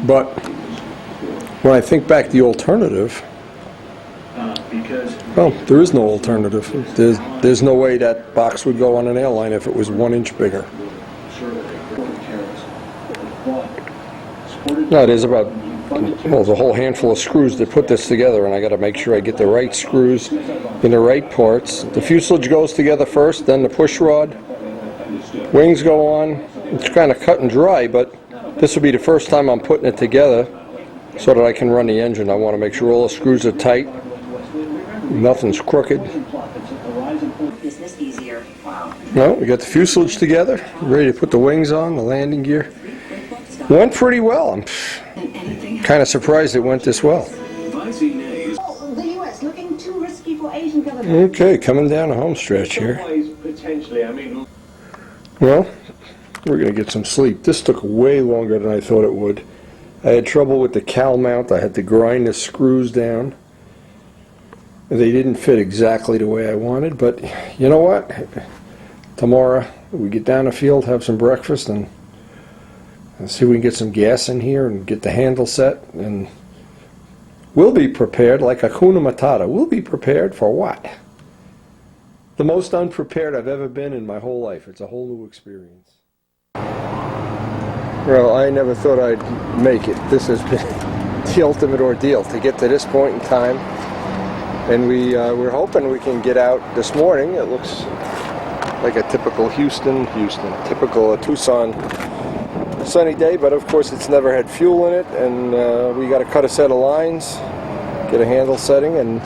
But when I think back the alternative, well, there is no alternative. There's no way that box would go on an airline if it was 1 inch bigger. No, there's about, well, there's a whole handful of screws that put this together, and I got to make sure I get the right screws in the right parts. The fuselage goes together first, then the push rod. Wings go on. It's kind of cut and dry, but this will be the first time I'm putting it together so that I can run the engine. I want to make sure all the screws are tight, nothing's crooked. Well, we got the fuselage together, ready to put the wings on, the landing gear. Went pretty well. I'm kind of surprised it went this well. Okay, coming down the home stretch here. Well, we're going to get some sleep. This took way longer than I thought it would. I had trouble with the cowl mount. I had to grind the screws down. They didn't fit exactly the way I wanted, but you know what? Tomorrow we get down the field, have some breakfast, and see if we can get some gas in here and get the handle set, and we'll be prepared like Hakuna Matata. We'll be prepared for what? The most unprepared I've ever been in my whole life. It's a whole new experience. Well, I never thought I'd make it. This has been the ultimate ordeal to get to this point in time. And we're hoping we can get out this morning. It looks like a typical typical Tucson sunny day, but of course it's never had fuel in it, and we got to cut a set of lines, get a handle setting, and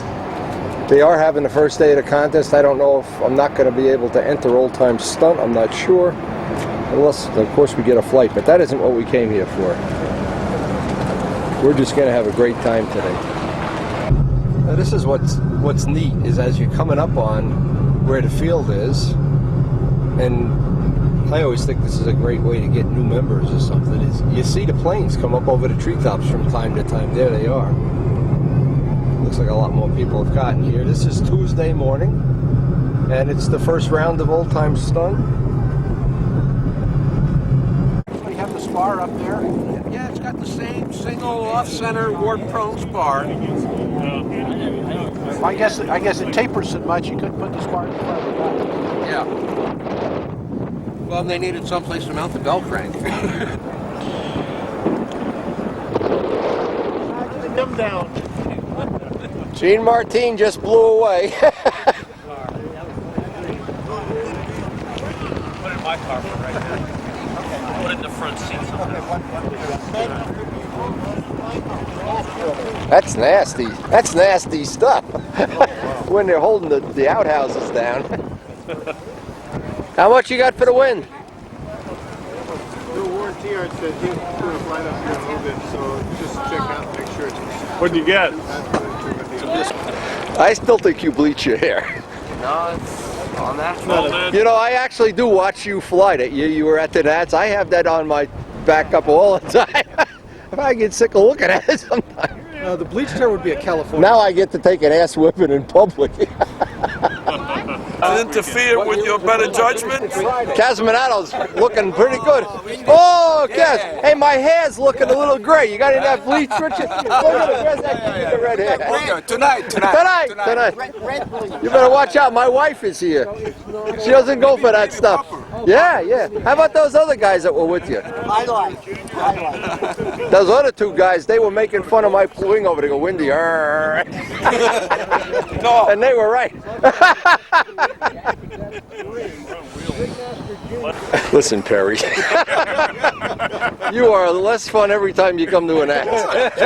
they are having the first day of the contest. I don't know if I'm not going to be able to enter Old Time Stunt. I'm not sure, unless of course we get a flight, but that isn't what we came here for. We're just going to have a great time today. Now, this is what's neat, is as you're coming up on where the field is, and I always think this is a great way to get new members or something, is you see the planes come up over the treetops from time to time. There they are. Looks like a lot more people have gotten here. This is Tuesday morning. And it's the first round of Old Time Stunt. We have the spar up there. Yeah, it's got the same single off-center warp-prone spar. I guess it tapers so much you couldn't put the spar in the front of the gun. Yeah. Well, and they needed someplace to mount the bell crank. Come down. Gene Martin just blew away. Put it in my car for right there. Put it in the front seat somehow. That's nasty. That's nasty stuff. When they're holding the outhouses down. How much you got for the wind? No warranty, or it's just put a line up here a little bit, so just check out, make sure it's. What'd you get? I still think you bleach your hair. No, it's all natural. You know, I actually do watch you fly. That you were at the Nats. I have that on my backup all the time. I get sick of looking at it sometimes. The bleached hair would be a California. Now I get to take an ass whipping in public. Interfere with your better judgment? Casminato's looking pretty good. Oh, Cas. Hey, my hair's looking a little gray. You got any of that bleach, Richard? Look at it. Where's that kid with the red hair? Tonight. You better watch out. My wife is here. She doesn't go for that stuff. Yeah. How about those other guys that were with you? I like. Those other two guys, they were making fun of my wing over to go windy. No. And they were right. Listen, Perry. You are less fun every time you come to an act.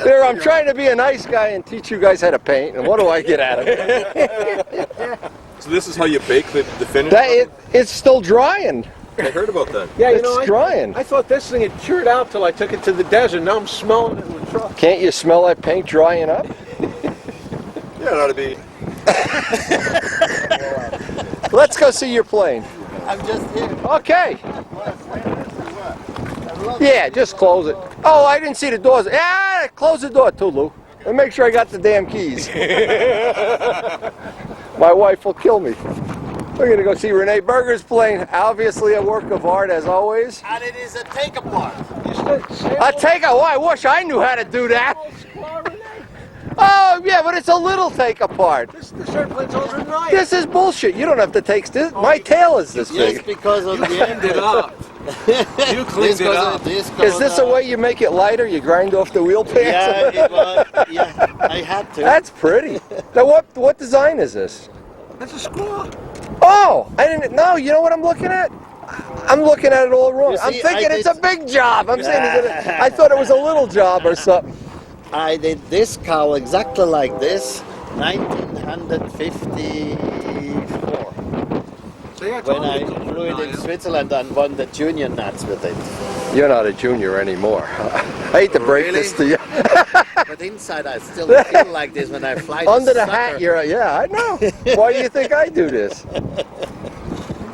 There, I'm trying to be a nice guy and teach you guys how to paint, and what do I get out of it? So this is how you bake the finish? It's still drying. I heard about that. Yeah, It's drying. I thought this thing had cured out till I took it to the desert. Now I'm smelling it in the truck. Can't you smell that paint drying up? Yeah, it ought to be. Let's go see your plane. I'm just here. Okay. Yeah, just close it. Oh, I didn't see the doors. Yeah, close the door too, Lou. And make sure I got the damn keys. My wife will kill me. We're going to go see Renee Berger's plane. Obviously a work of art, as always. And it is a take-apart. I take a. Oh, I wish I knew how to do that. Oh, yeah, but it's a little take apart. This airplane's overnight. This is bullshit. You don't have to take this. My tail is this Yes, big. because of the Cleaned it up. You cleaned it up. Is this a way you make it lighter? You grind off the wheel pants? Yeah, it was, yeah, I had to. That's pretty. Now, what design is this? That's a squawk. Oh, I didn't. No, you know what I'm looking at? I'm looking at it all wrong. You I'm see, thinking I it's a big job. I'm saying, I thought it was a little job or something. I did this cowl exactly like this, 1954. When I flew it in Switzerland and won the junior nats with it. You're not a junior anymore. I hate to break this to you. But inside I still feel like this when I fly Under the sucker. hat, yeah, I know. Why do you think I do this?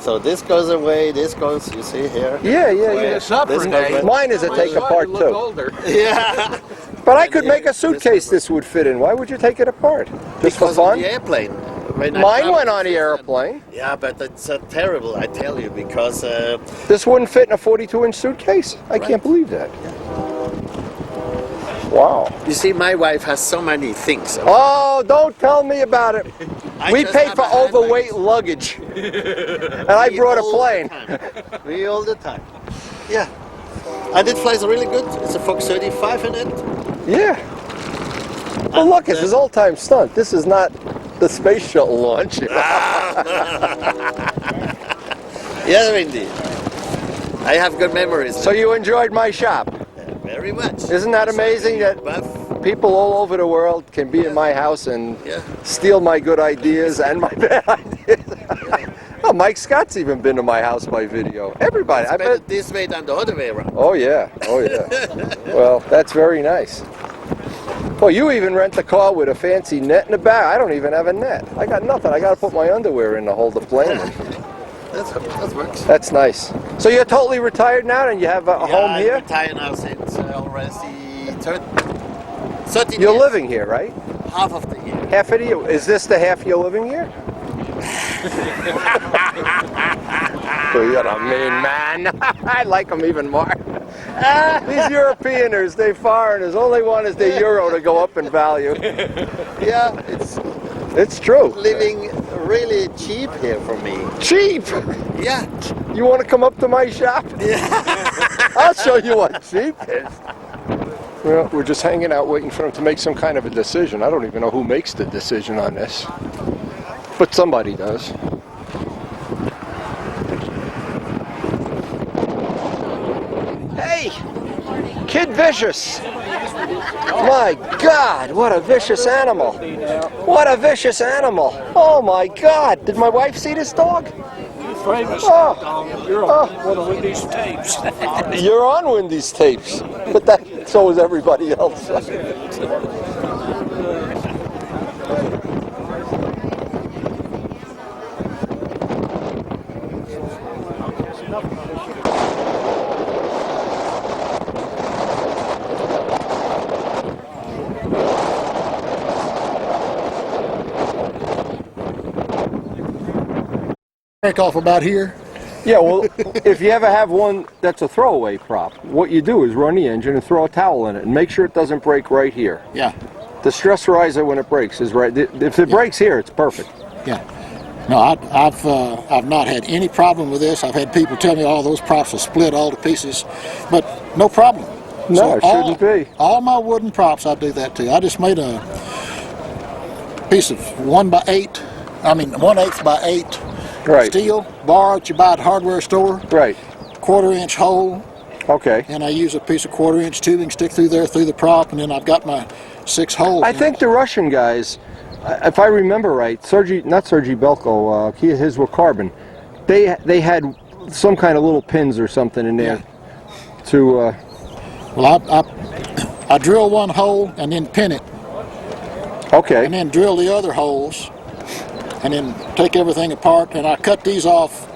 So this goes away, this goes, you see here. Yeah. This goes away. Mine is a take apart too. Yeah. But I could make a suitcase this would fit in. Why would you take it apart? Just Because for of fun? the airplane. When I Mine traveled went on to the Switzerland- airplane. Yeah, but it's terrible, I tell you, because... This wouldn't fit in a 42-inch suitcase? I can't believe that. Wow. You see, my wife has so many things. Oh, don't tell me about it. We just pay have for a handbag. overweight luggage. And I brought a plane. We all the time. Yeah. And it flies really good. It's a Fox 35 in it. Yeah. Well, look, it's his old-time stunt. This is not the space shuttle launch. Yes, indeed. I have good memories. So you enjoyed my shop? Very much. Isn't that amazing that people all over the world can be in my house and steal my good ideas and my bad ideas? Oh, Mike Scott's even been to my house by video. Everybody. I bet this way than the other way around. Oh yeah. Well, that's very nice. Well, you even rent the car with a fancy net in the back. I don't even have a net. I got nothing. I got to put my underwear in to hold the plane. That works. That's nice. So you're totally retired now, and you have a home here? I'm retired now since already 13 You're years. living here, right? half of the year. Half of the year. Is this the half you're living here? You're a mean man. I like them even more. These Europeaners, they foreigners, only want is the euro to go up in value. Yeah, It's true. living really cheap here for me. Cheap! Yeah. You want to come up to my shop? Yeah. I'll show you what cheap is. Well, we're just hanging out waiting for him to make some kind of a decision. I don't even know who makes the decision on this. But somebody does. Hey! Kid Vicious! My God, what a vicious animal! What a vicious animal! Oh my God! Did my wife see this dog? Famous. Oh. You're on one of Wendy's tapes. You're on Wendy's tapes, but so is everybody else. Break off about here. Yeah, well, if you ever have one that's a throwaway prop, what you do is run the engine and throw a towel in it and make sure it doesn't break right here. Yeah. The stress riser when it breaks is right. If it breaks here, it's perfect. Yeah. No, I've not had any problem with this. I've had people tell me all those props will split all to pieces, but no problem. No, So it shouldn't be. All my wooden props, I do that too. I just made a piece of 1/8 by 8 right. steel bar that you buy at the hardware store. Right. 1/4-inch hole. Okay. And I use a piece of 1/4-inch tubing, stick through there through the prop, and then I've got my 6 holes. I think the Russian guys, if I remember right, not Sergei Belko, his were carbon. They had some kind of little pins or something in there to. Well, I drill one hole and then pin it. Okay. And then drill the other holes, and then take everything apart. And I cut these off,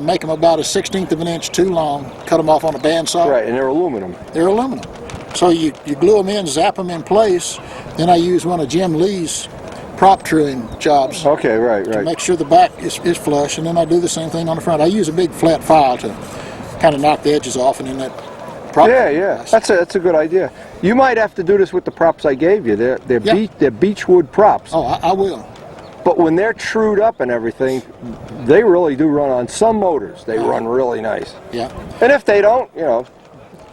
make them about a 1/16 of an inch too long. Cut them off on a bandsaw. Right, and they're aluminum. They're aluminum. So you glue them in, zap them in place. Then I use one of Jim Lee's prop truing jobs. Okay, right. To make sure the back is flush, and then I do the same thing on the front. I use a big flat file to kind of knock the edges off, and then that prop. Yeah. That's a good idea. You might have to do this with the props I gave you. They're beechwood props. Oh, I will. But when they're trued up and everything, they really do run on some motors. They run really nice. Yeah. And if they don't,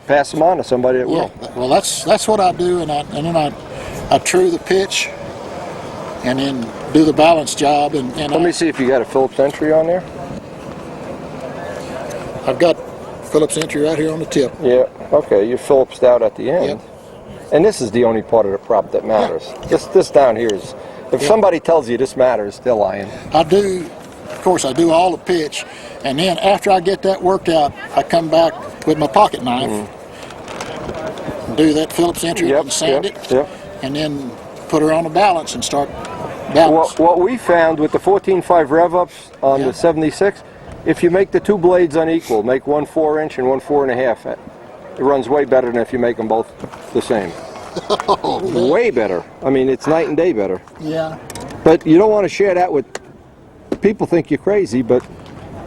pass them on to somebody that will. Well, that's what I do, and then I true the pitch, and then do the balance job. And let me see if you got a Phillips entry on there. I've got Phillips entry right here on the tip. Yeah. Okay. You're Phillipsed out at the end. Yep. And this is the only part of the prop that matters. Yeah. This down here is. If somebody tells you this matters, they're lying. Of course, I do all the pitch, and then after I get that worked out, I come back with my pocket knife, do that Phillips entry and sand it, and then put her on a balance and start balance. What we found with the 14.5 rev-ups on the 76, if you make the two blades unequal, make one 4-inch and one 4.5, it runs way better than if you make them both the same. Oh, way better. I mean, it's night and day better. Yeah. But you don't want to share that with people. Think you're crazy, but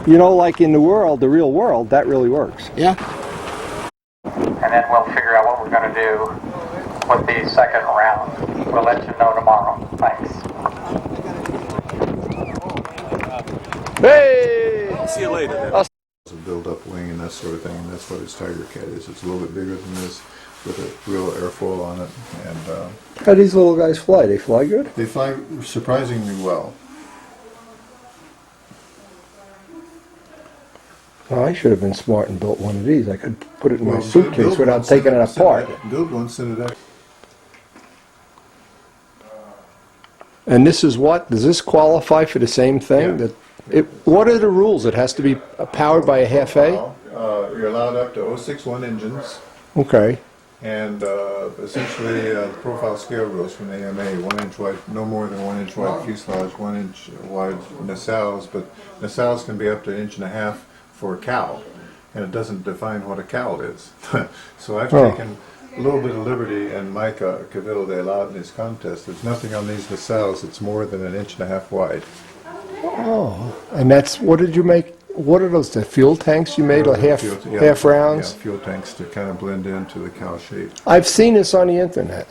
like in the real world, that really works. Yeah. And then we'll figure out what we're going to do with the second round. We'll let you know tomorrow. Thanks. Hey! I'll see you later. It's a build-up wing and that sort of thing, and that's what his Tiger Cat is. It's a little bit bigger than this, with a real airfoil on it. And how do these little guys fly? They fly good? They fly surprisingly well. Well, I should have been smart and built one of these. I could put it in my suitcase without taking it apart. Build one, send it out. And this is what? Does this qualify for the same thing? Yeah. What are the rules? It has to be powered by a half A? You're allowed up to 061 engines. Okay. And essentially, the profile scale goes from AMA, 1 inch wide, no more than 1 inch wide fuselage, 1 inch wide nacelles, but nacelles can be up to 1.5 inches for a cowl, and it doesn't define what a cowl is. So I've taken a little bit of liberty, and Mike Cavill, they allowed in his contest. There's nothing on these nacelles that's more than 1.5 inches wide. Oh, and that's, what did you make? What are those, the fuel tanks you made, like half rounds? Yeah, fuel tanks to kind of blend into the cow shape. I've seen this on the internet.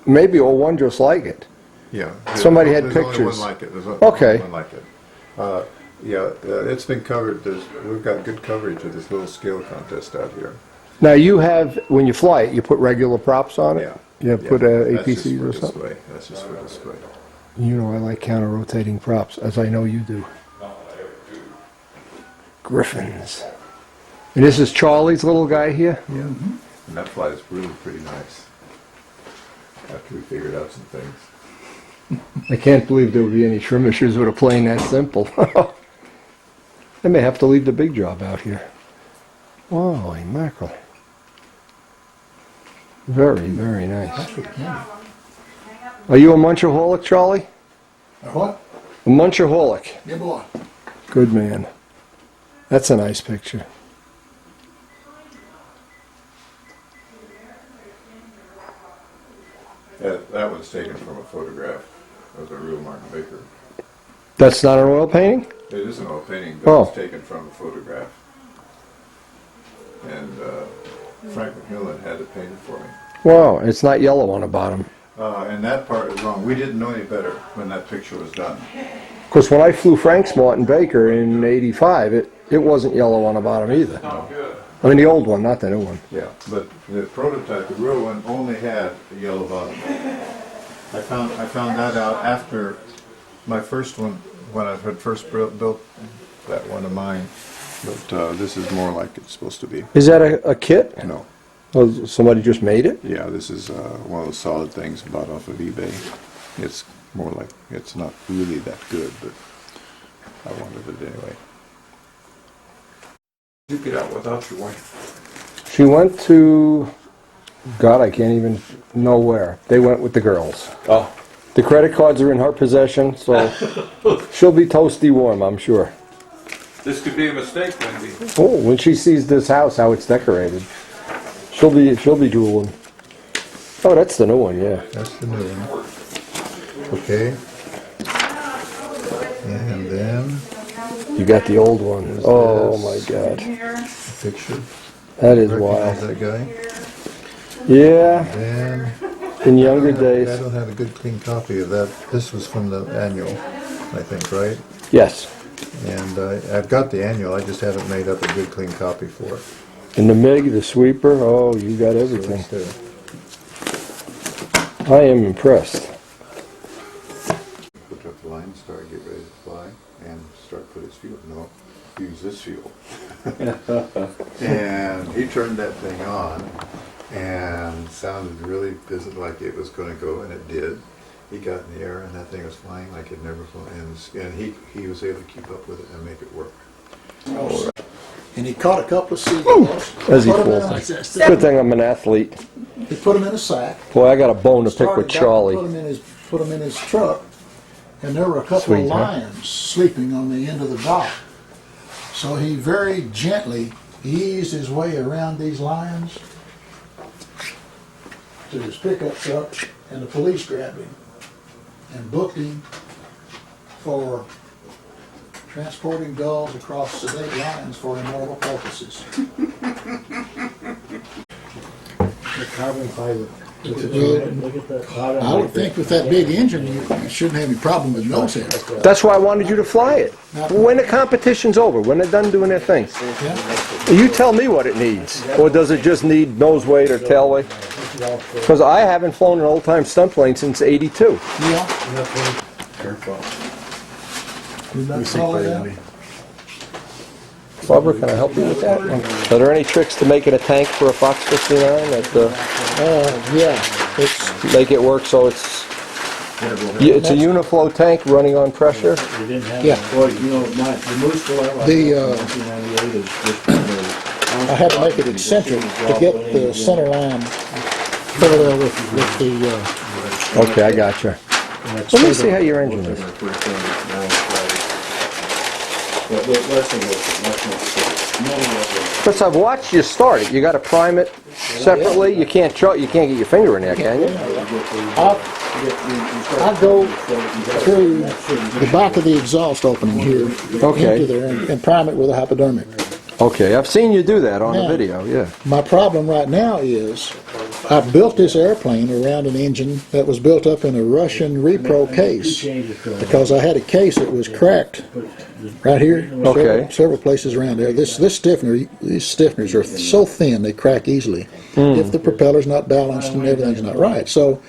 Maybe one just like it. Yeah. Somebody had there's pictures. Only one like it. There's Okay. only one like it. It's been covered. We've got good coverage of this little scale contest out here. Now you have, when you fly it, you put regular props on it? Yeah. You have put APCs or something? Display. That's just for display. You know I like counter-rotating props, as I know you do. Griffins. And this is Charlie's little guy here? Yeah. And that flight is really pretty nice. After we figured out some things. I can't believe there would be any trim issues with a plane that simple. I may have to leave the big job out here. Holy mackerel. Very, very nice. Are you a munchaholic, Charlie? What? A munchaholic. Yeah, boy. Good man. That's a nice picture. That was taken from a photograph of the real Martin Baker. That's not an oil painting? It is an oil painting, but it's taken from a photograph. And Frank McMillan had it painted for me. Wow, it's not yellow on the bottom. And that part is wrong. We didn't know any better when that picture was done. Of course, when I flew Frank's Martin Baker in '85, it wasn't yellow on the bottom either. No. I mean the old one, not the new one. Yeah, but the prototype, the real one, only had a yellow bottom. I found that out after my first one, when I had first built that one of mine. But this is more like it's supposed to be. Is that a kit? No. Oh, somebody just made it? Yeah, this is one of those solid things bought off of eBay. It's more like, it's not really that good, but I wanted it anyway. You get out without your wife? She went to, God, I can't even know where. They went with the girls. Oh. The credit cards are in her possession, so she'll be toasty warm, I'm sure. This could be a mistake, Wendy. Oh, when she sees this house, how it's decorated, she'll be drooling. Oh, that's the new one, yeah. That's the new one. Okay. And then You got the old one. Oh my God. picture. That is Recognize wild. that guy? Yeah. Then In younger days. I don't have a good clean copy of that. This was from the annual, I think, right? Yes. And I've got the annual. I just haven't made up a good clean copy for it. And the MiG, the sweeper. Oh, you got everything. So it's, I am impressed. put up the line, start, get ready to fly, and start put his fuel. No, use this fuel. And he turned that thing on, and sounded really like it was going to go, and it did. He got in the air, and that thing was flying like it never flew, and he was able to keep up with it and make it work. Oh, and he caught a couple of seagulls. As he Put 'em in falls. a- Good thing I'm an athlete. He put them in a sack. Boy, I got a bone to pick Started with back and Charlie. Put them in his truck, and there were a couple Sweet, of huh? lions sleeping on the end of the dock. So he very gently eased his way around these lions to his pickup truck, and the police grabbed him and booked him for transporting gulls across sedate lines for immoral purposes. Carbon fiber. I would think with that big engine, you shouldn't have any problem with nose hair. That's why I wanted you to fly it. When the competition's over, when they're done doing their thing, you tell me what it needs. Or does it just need nose weight or tail weight? Because I haven't flown an old-time stunt plane since '82. Yeah. Careful. Barbara, can I help you with that? Are there any tricks to making a tank for a Fox 59 that yeah, make it work so it's a uniflow tank running on pressure? Yeah. Well, you know, the Moose I had to make it eccentric to get the center line parallel with the. Okay, I gotcha. Let me see how your engine is. Because I've watched you start it. You got to prime it separately. You can't get your finger in there, can you? I go through the back of the exhaust opening here into there and prime it with a hypodermic. Okay, I've seen you do that on the Now, video, yeah. My problem right now is I built this airplane around an engine that was built up in a Russian repro case because I had a case that was cracked right here, several places around there. These stiffeners are so thin they crack easily if the propeller's not balanced and everything's not right. So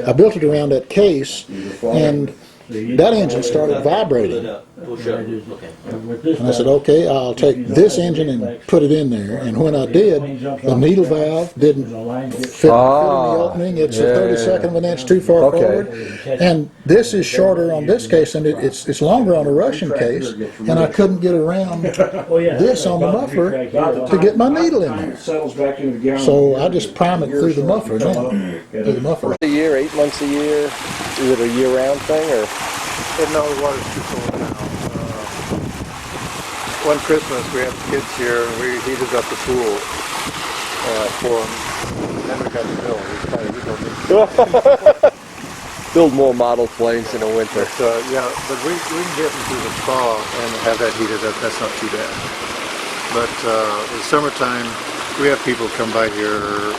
I built it around that case, and that engine started vibrating. And I said, okay, I'll take this engine and put it in there. And when I did, the needle valve didn't fit in the opening. It's a 32nd of an inch too far forward. And this is shorter on this case, and it's longer on the Russian case. And I couldn't get around this on the muffler to get my needle in there. So I just prime it through the muffler now. Through the muffler. A year, 8 months a year? Is it a year-round thing, or? No, the water's too cold now. One Christmas we had the kids here and we heated up the pool for them. Then we got the bill. Build more model planes in the winter. But we can get them through the thaw and have that heated up. That's not too bad. But in summertime, we have people come by here,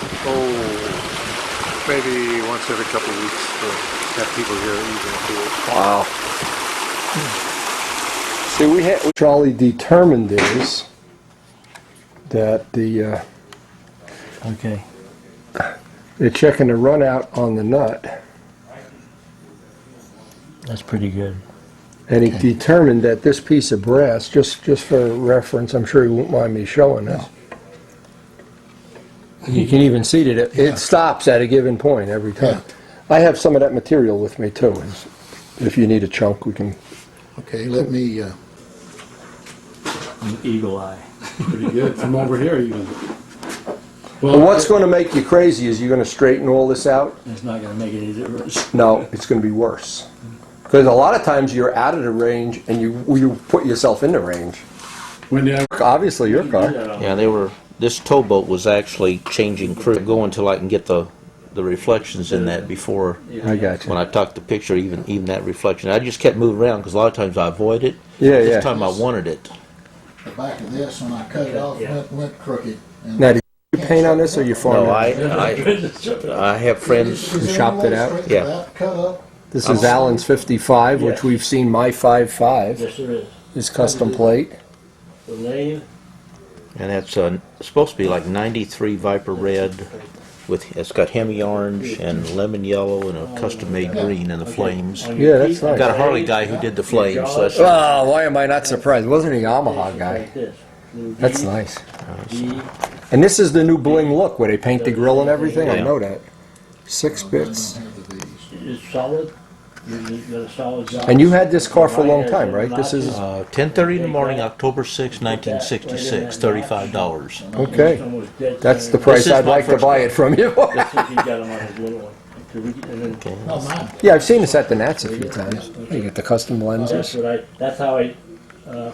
maybe once every couple of weeks to have people here using the pool. Wow. See, what Charlie determined is that they're checking the run out on the nut. That's pretty good. And he determined that this piece of brass, just for reference, I'm sure he won't mind me showing this. You can even see that it stops at a given point every time. I have some of that material with me too. If you need a chunk, we can. Okay, let me. An eagle eye. Pretty good. From over here, even. Well, what's going to make you crazy is you're going to straighten all this out. It's not going to make it any worse. No, it's going to be worse. Because a lot of times you're out of the range and you put yourself in the range. Obviously, your car. Yeah, this towboat was actually changing crew, going till I can get the reflections in that before. I got you. When I took the picture, even that reflection, I just kept moving around because a lot of times I avoid it. Yeah, This time I wanted it. The back of this, when I cut it off, went crooked. Now, did you paint on this or you farmed No, it? I have friends who shopped it out. Yeah. This is Alan's 55, which we've seen my 55. Yes, there is. His custom plate. The name. And that's supposed to be like 93 Viper Red. It's got Hemi orange and lemon yellow and a custom-made green in the flames. Yeah, that's nice. Got a Harley guy who did the flames. So that's why am I not surprised? Wasn't a Yamaha guy. That's nice. And this is the new bling look where they paint the grill and everything. I know that. 6 bits. It's solid. You got a solid job. And you had this car for a long time, right? This is 10:30 in the morning, October 6, 1966. $35. Okay. That's the price I'd like to buy it from you. Yeah, I've seen this at the Nats a few times. You get the custom lenses. That's how I. And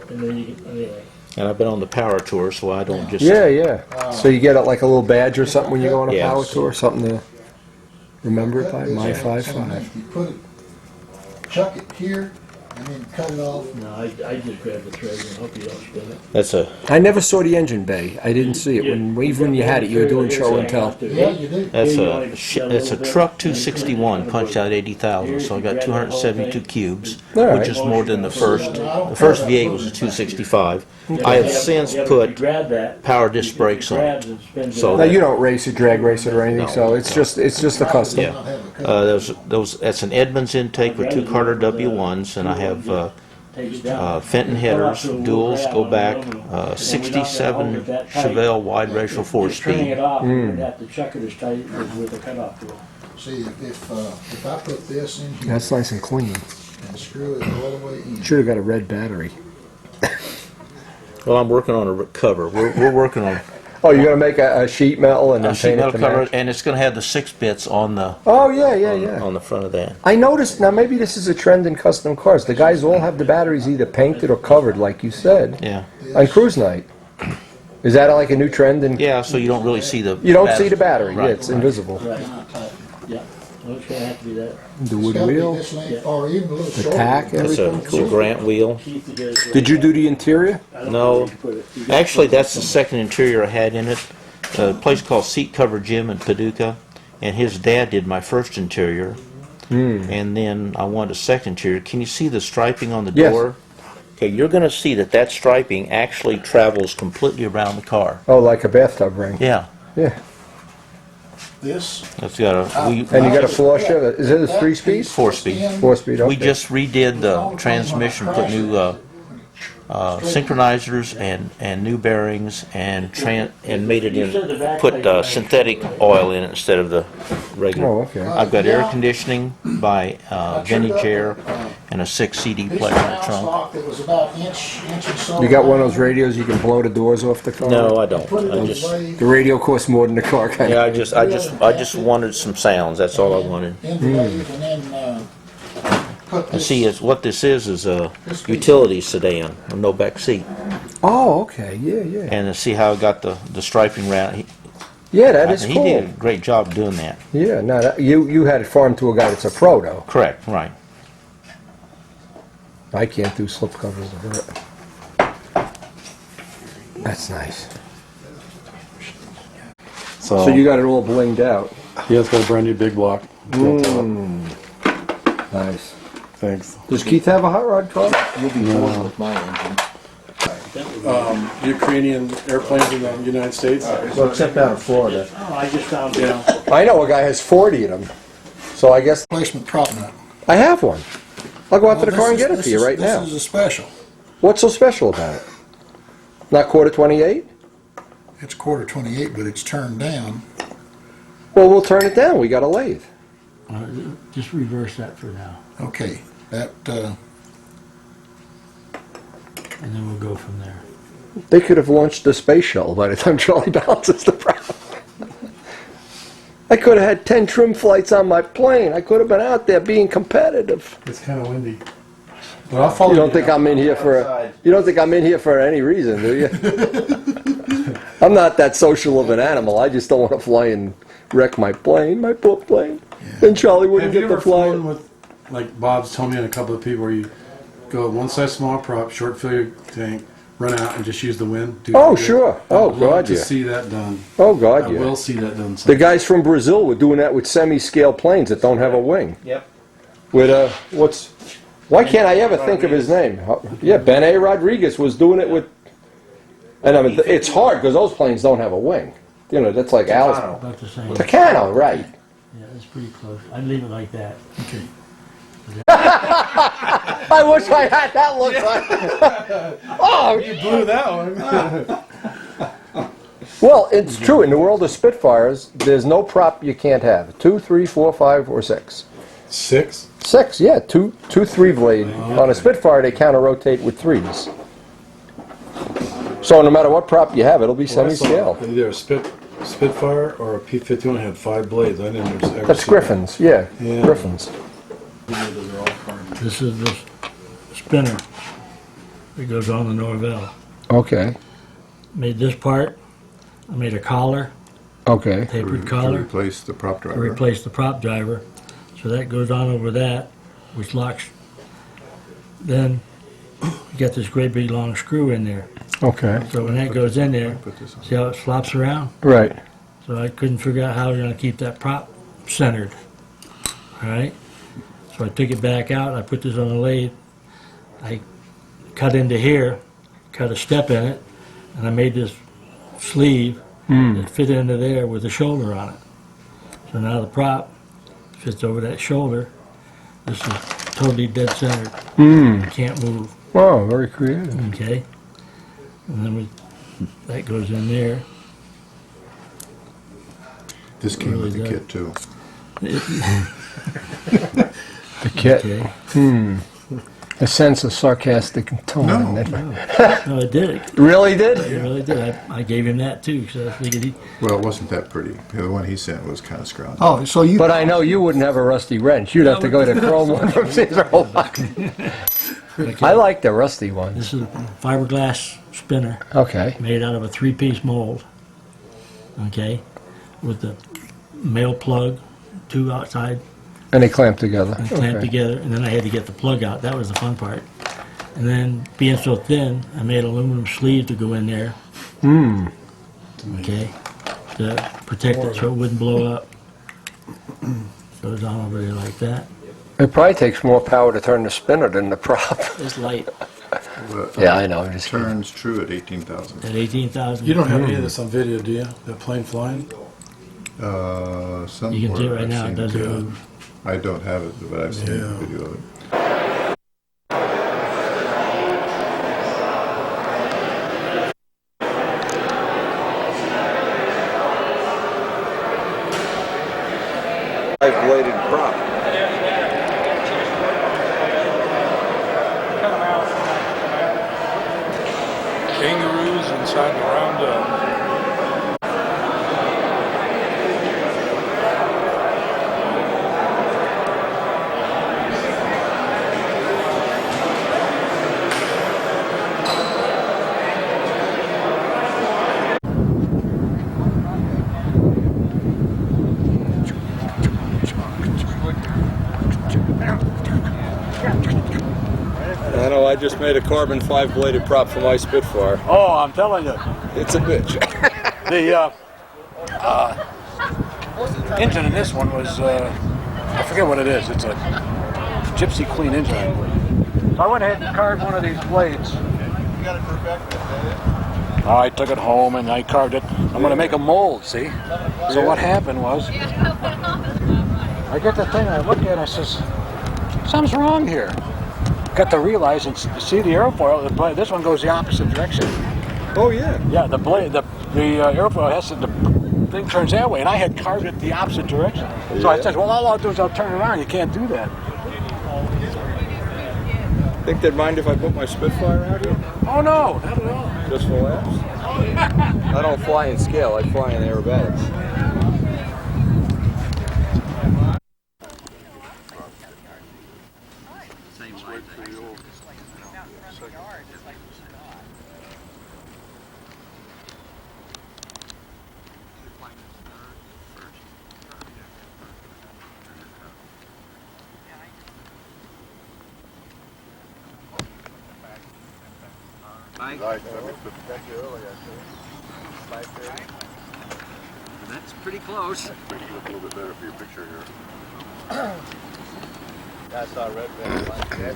then you get anyway. And I've been on the power tour, so I don't just. Yeah. So you get like a little badge or something when you go on a power tour, something to remember it by. My 55. You put it, chuck it here, and then cut it off. No, I just grab the thread and hope you don't spin it. That's a. I never saw the engine bay. I didn't see it even when you had it. You were doing show and tell. Yeah, you do. That's a truck 261 punched out 80,000. So I got 272 cubes, which is more than the first. The first V8 was a 265. I have since put power disc brakes on it. So now you don't race it, drag race it, or anything. So it's just a custom. Yeah. That's an Edmunds intake with 2 Carter W1s, and I have Fenton headers, duals, go back, 67 Chevelle wide ratio 4-speed. See, if I put this in here, that's nice and clean. And screw it all the way in. Should have got a red battery. Well, I'm working on a cover. We're working on. Oh, you're gonna make a sheet metal and then A sheet paint it metal to cover, match? and it's going to have the 6 bits on the Oh yeah, yeah, yeah. on the front of that. I noticed, now maybe this is a trend in custom cars. The guys all have the batteries either painted or covered, like you said, Yeah. on cruise night. Is that like a new trend? Yeah, so you don't really see the. You don't see the battery. Right. Yeah, it's invisible. Right. Yeah. Well, it's gonna have to be that. The wood wheel, the tack, It's everything. it's a Grant wheel. Did you do the interior? No, actually, that's the second interior I had in it. A place called Seat Cover Jim in Paducah, and his dad did my first interior. And then I wanted a second interior. Can you see the striping on the Yes. door? Okay, you're going to see that that striping actually travels completely around the car. Oh, like a bathtub ring. Yeah. Yeah. This? That's got a. And you got a floor shift. Is it a 3-speed? 4-speed. 4-speed. Okay. We just redid the transmission, put new synchronizers and new bearings and made it in. Put synthetic oil in it instead of the regular. Oh, okay. I've got air conditioning by Vintage Air and a 6 CD player in the trunk. It was about inch and so. You got one of those radios you can blow the doors off the car? No, I don't. I just. The radio costs more than the car. Kind Yeah, of. I just wanted some sounds. That's all I wanted. And then put And this. see, what this is a utility sedan, with no back seat. Oh, okay. Yeah, yeah. And to see how I got the striping around. Yeah, that is He cool. did a great job doing that. Yeah, no, you had it farmed to a guy that's a pro, though. Correct, right. I can't do slip covers of it. That's nice. So you got it all blinged out. Yeah, it's got a brand new big block. Nice. Thanks. Does Keith have a hot rod car? You'll be bored with my engine. Ukrainian airplanes in the United States. Well, except down in Florida. Oh, I just found it. Yeah. I know a guy has 40 of them. So I guess Replacement prop nut. I have one. I'll go out to the Well, car and this get it is- for you right this now. is a special. What's so special about it? Not quarter 28? It's quarter 28, but it's turned down. Well, we'll turn it down. We got a lathe. Just reverse that for now, Okay, that, and then we'll go from there. They could have launched the space shuttle by the time Charlie balances the problem. I could have had 10 trim flights on my plane. I could have been out there being competitive. It's kind of windy. But I'll follow You don't think I'm in here for any reason, do you? I'm not that social of an animal. I just don't want to fly and wreck my plane, my poor plane. Then Charlie wouldn't Have you get ever to fly. flown with, like Bob's told me and a couple of people, where you go one size small prop, short fill your tank, run out and just use the wind? Oh, sure. Oh, I'd love God, to yeah. see that done. Oh, God, I yeah. will see that done. The guys from Brazil were doing that with semi-scale planes that don't have a wing. Yep. With why can't I ever think of his name? Yeah, Ben A. Rodriguez was doing it with, and I mean, it's hard because those planes don't have a wing. You know, that's like Alice. About the same. Tucano, right. Yeah, that's pretty close. I'd leave it like that. Okay. I wish I had that look like. Oh, You blew that one. well, it's true. In the world of Spitfires, there's no prop you can't have. 2, 3, 4, 5, or 6. 6? 6, yeah. Two 3-blade. On a Spitfire, they counter-rotate with 3s. So no matter what prop you have, it'll be semi-scale. Either a Spitfire or a P-51 had 5 blades. I didn't ever That's see Griffins, yeah. Yeah. Griffins. This is the spinner that goes on the Norvell. Okay. Made this part. I made a collar, Okay. tapered To collar, replace the prop to driver. replace the prop driver. So that goes on over that, which locks. Then you got this great big long screw in there. Okay. So when that goes in there, see how it flops around? Right. So I couldn't figure out how I was going to keep that prop centered. All right? So I took it back out, I put this on the lathe, I cut into here, cut a step in it, and I made this sleeve that fit into there with a shoulder on it. So now the prop fits over that shoulder. This is totally dead centered. Can't move. Oh, very creative. Okay? And then that goes in there. This came Really with the good. kit too. The kit. Okay. A sense of sarcastic tone in it. No, it did. Really did? It really did. I gave him that too, so I figured he. Well, it wasn't that pretty. The one he sent was kind of scrawny. Oh, so you. But I know you wouldn't have a rusty wrench. You'd have to go to the chrome one from Caesar. I like the rusty ones. This is a fiberglass spinner. Okay. Made out of a 3-piece mold. Okay, with the male plug, 2 outside. And they clamp together. And clamp together, and then I had to get the plug out. That was the fun part. And then, being so thin, I made aluminum sleeve to go in there. Okay, to protect it so it wouldn't blow up. So it's on over there like that. It probably takes more power to turn the spinner than the prop. It's light. Yeah, I know. It turns true at 18,000. At 18,000. You don't have any of this on video, do you? The plane flying? Somewhere You can see it right I've now. It seen doesn't it. move. I don't have it, but I've seen a video of it. Five-bladed prop. Kangaroos inside the roundup. I know, I just made a carbon 5-bladed prop for my Spitfire. Oh, I'm telling you. It's a bitch. The engine in this one was, I forget what it is. It's a Gypsy Queen engine. So I went ahead and carved one of these blades. I took it home and I carved it. I'm going to make a mold, see? So what happened was, I get the thing, I look at it, I says, something's wrong here. Got to realize and see the airfoil, this one goes the opposite direction. Oh, yeah. Yeah, the blade, the airfoil has to, the thing turns that way, and I had carved it the opposite direction. So I said, well, all I'll do is I'll turn it around. You can't do that. Think they'd mind if I put my Spitfire out here? Oh, no, not at all. Just for laughs? I don't fly in scale, I fly in aerobatics. That's pretty close. You look a little bit better for your picture here. That's our red band like that.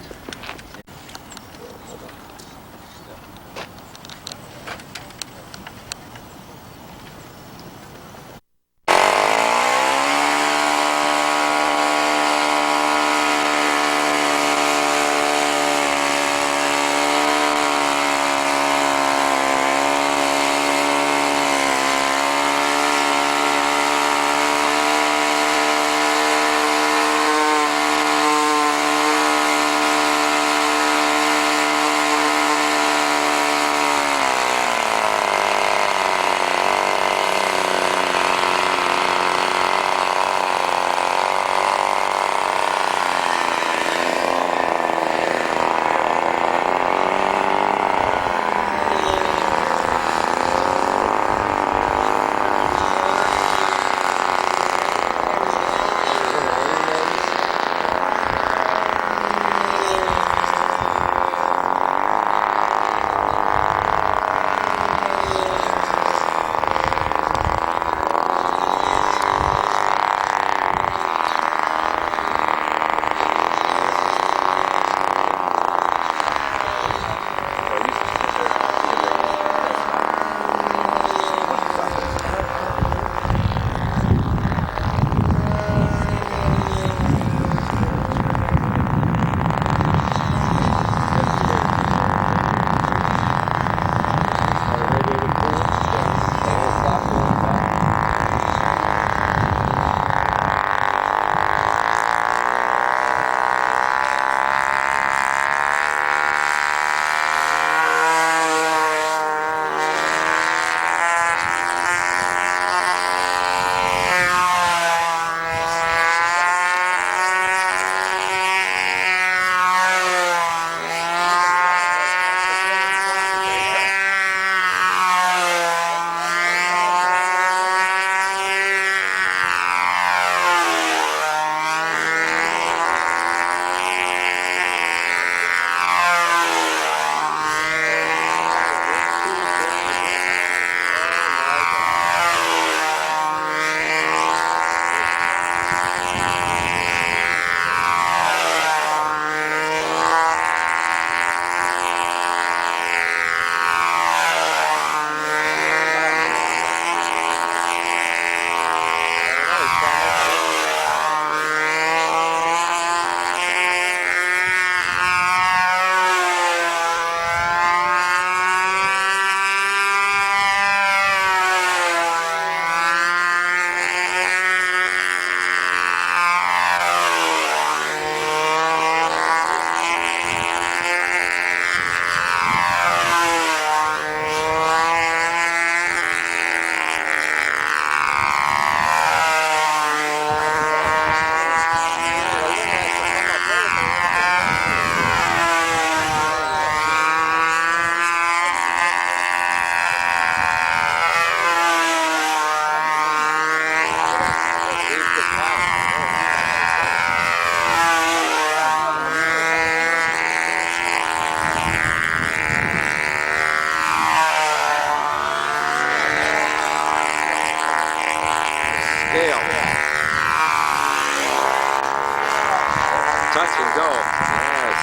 touch and go. Yes.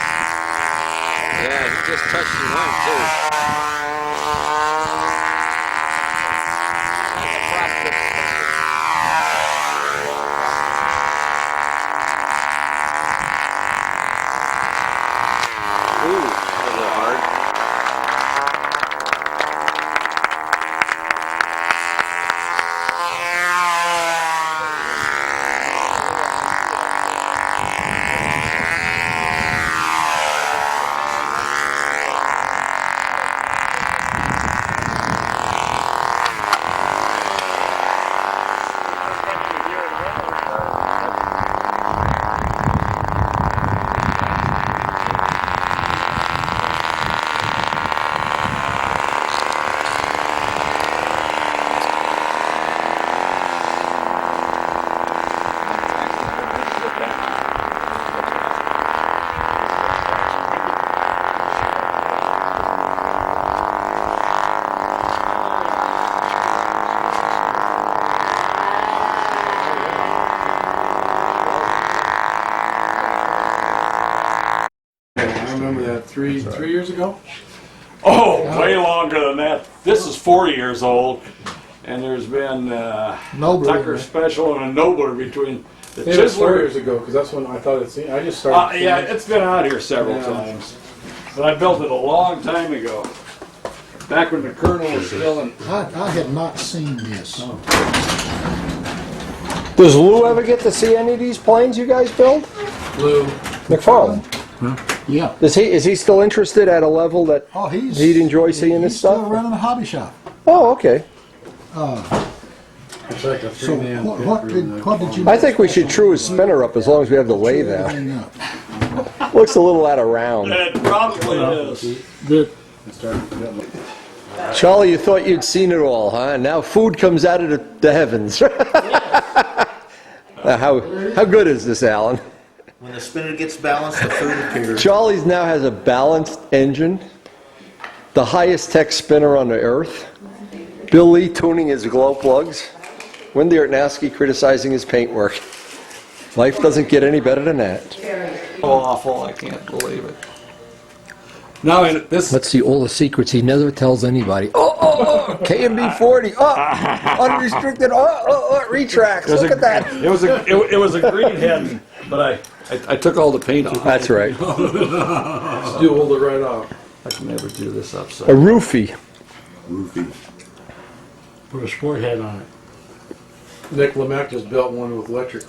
Yeah, he just touched and went too. Ooh, a little hard. I remember that three years ago. Oh, way longer than that. This is 4 years old, and there's been Tucker Special and a Nobler between the It was 4 Chiseler. years ago because that's when I thought it's. I just started. Yeah, it's been out here several times, but I built it a long time ago. Back when the Colonel was still in. I had not seen this. Does Lou ever get to see any of these planes you guys build? Lou McFarlane. Yeah. Is he still interested at a level that he'd enjoy seeing this He's stuff? still running a hobby shop. Oh, okay. It's like a So three-man. what did you? I think we should true his spinner up as long as we have the lathe out. Everything up. Looks a little out of round. It probably is. Charlie, you thought you'd seen it all, huh? Now food comes out of the heavens. Now, how good is this, Alan? When the spinner gets balanced, the food appears. Charlie's now has a balanced engine, the highest tech spinner on the earth. Bill Lee tuning his glow plugs. Wendy Artnowski criticizing his paintwork. Life doesn't get any better than that. Awful, I can't believe it. Now, in this. Let's see all the secrets he never tells anybody. Oh, KMB 40. Oh, unrestricted. Oh, retracts. Look at that. It was a green head, but I took all the paint off. That's right. Do hold it right off. I can never do this upside. A roofie. Put a sport head on it. Nick Lamech just built one with electric.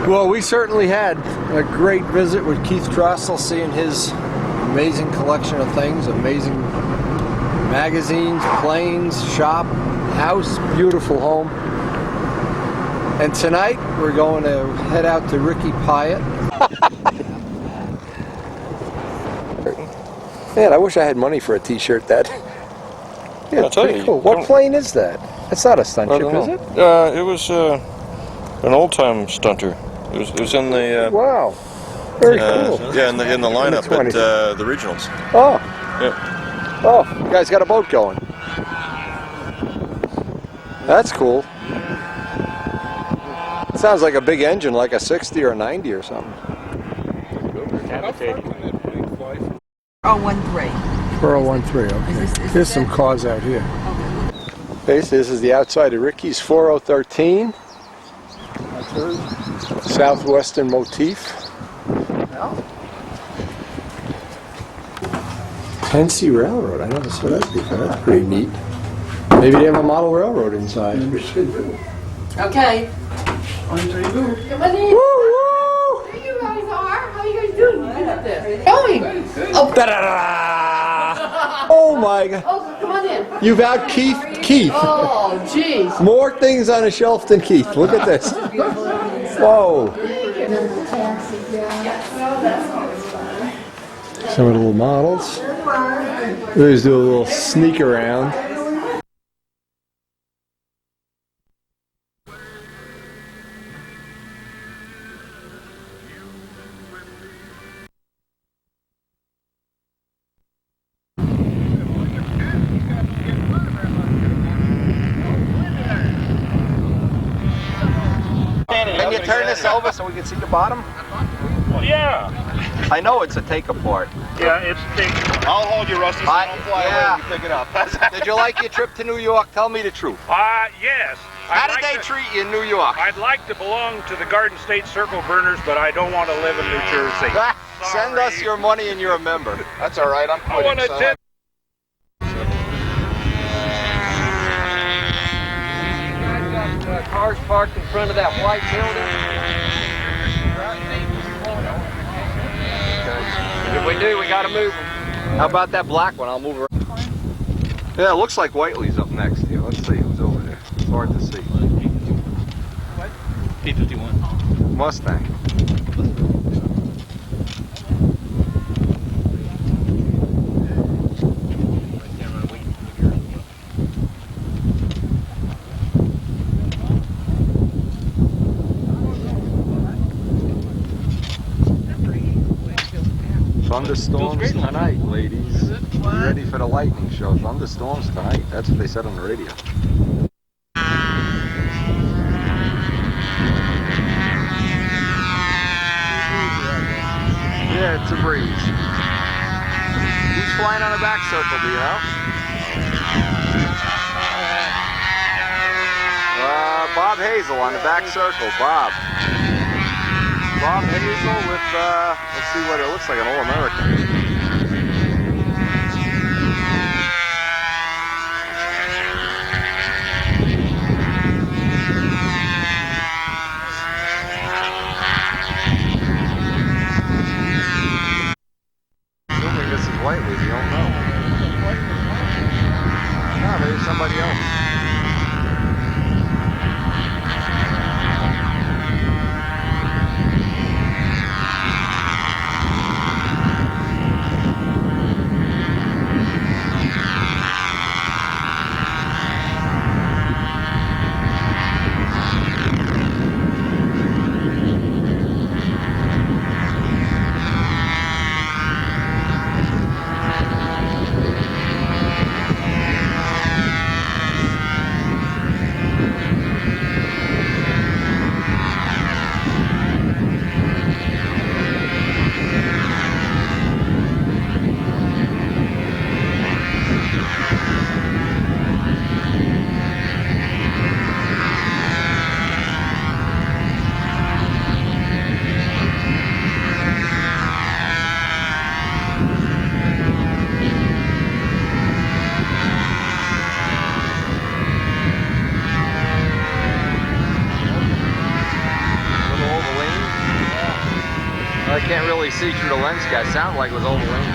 Well, we certainly had a great visit with Keith Drossel, seeing his amazing collection of things, amazing magazines, planes, shop, house, beautiful home. And tonight we're going to head out to Ricky Pyatt. Man, I wish I had money for a t-shirt that. Yeah, it's pretty cool. What plane is that? That's not a stunt ship, is it? It was an old-time stunter. It was in the Wow, very cool. yeah, in the lineup at the regionals. Oh, Yeah. oh, you guys got a boat going. That's cool. It sounds like a big engine, like a 60 or a 90 or something. 013. 4013, okay. There's some cars out here. Okay, so this is the outside of Ricky's 4013. Southwestern motif. Tennessee Railroad, I never saw that before. That's pretty neat. Maybe they have a model railroad inside. Okay. Come on in. Woo! There you guys are. How are you guys doing? You did this. Going. Oh. Da-da-da! Oh my God. Oh, come on in. You've out Keith. Oh, jeez. More things on a shelf than Keith. Look at this. Whoa. Some of the little models. Let's do a little sneak around. And you turn this over so we can see the bottom? Well, yeah. I know it's a take apart. Yeah, it's big. I'll hold you, Rusty, so you don't fly away when you pick it up. Did you like your trip to New York? Tell me the truth. Yes. How did they treat you in New York? I'd like to belong to the Garden State Circle Burners, but I don't want to live in New Jersey. Send us your money and you're a member. That's all right. I'm I want quitting. to tip. Cars parked in front of that white building. If we do, we gotta move them. How about that black one? I'll move her. Yeah, it looks like Whiteley's up next here. Let's see who's over there. It's hard to see. P51. Mustang. Thunderstorms tonight, ladies. Be ready for the lightning show. Thunderstorms tonight. That's what they said on the radio. Yeah, it's a breeze. Who's flying on the back circle, do you know? Bob Hazel on the back circle. Bob Hazel with, let's see what it looks like, an All-American. Assuming this is Whiteley, you don't know. No, maybe somebody else. I can't really see through the lens guy. Sounded like it was overlaying.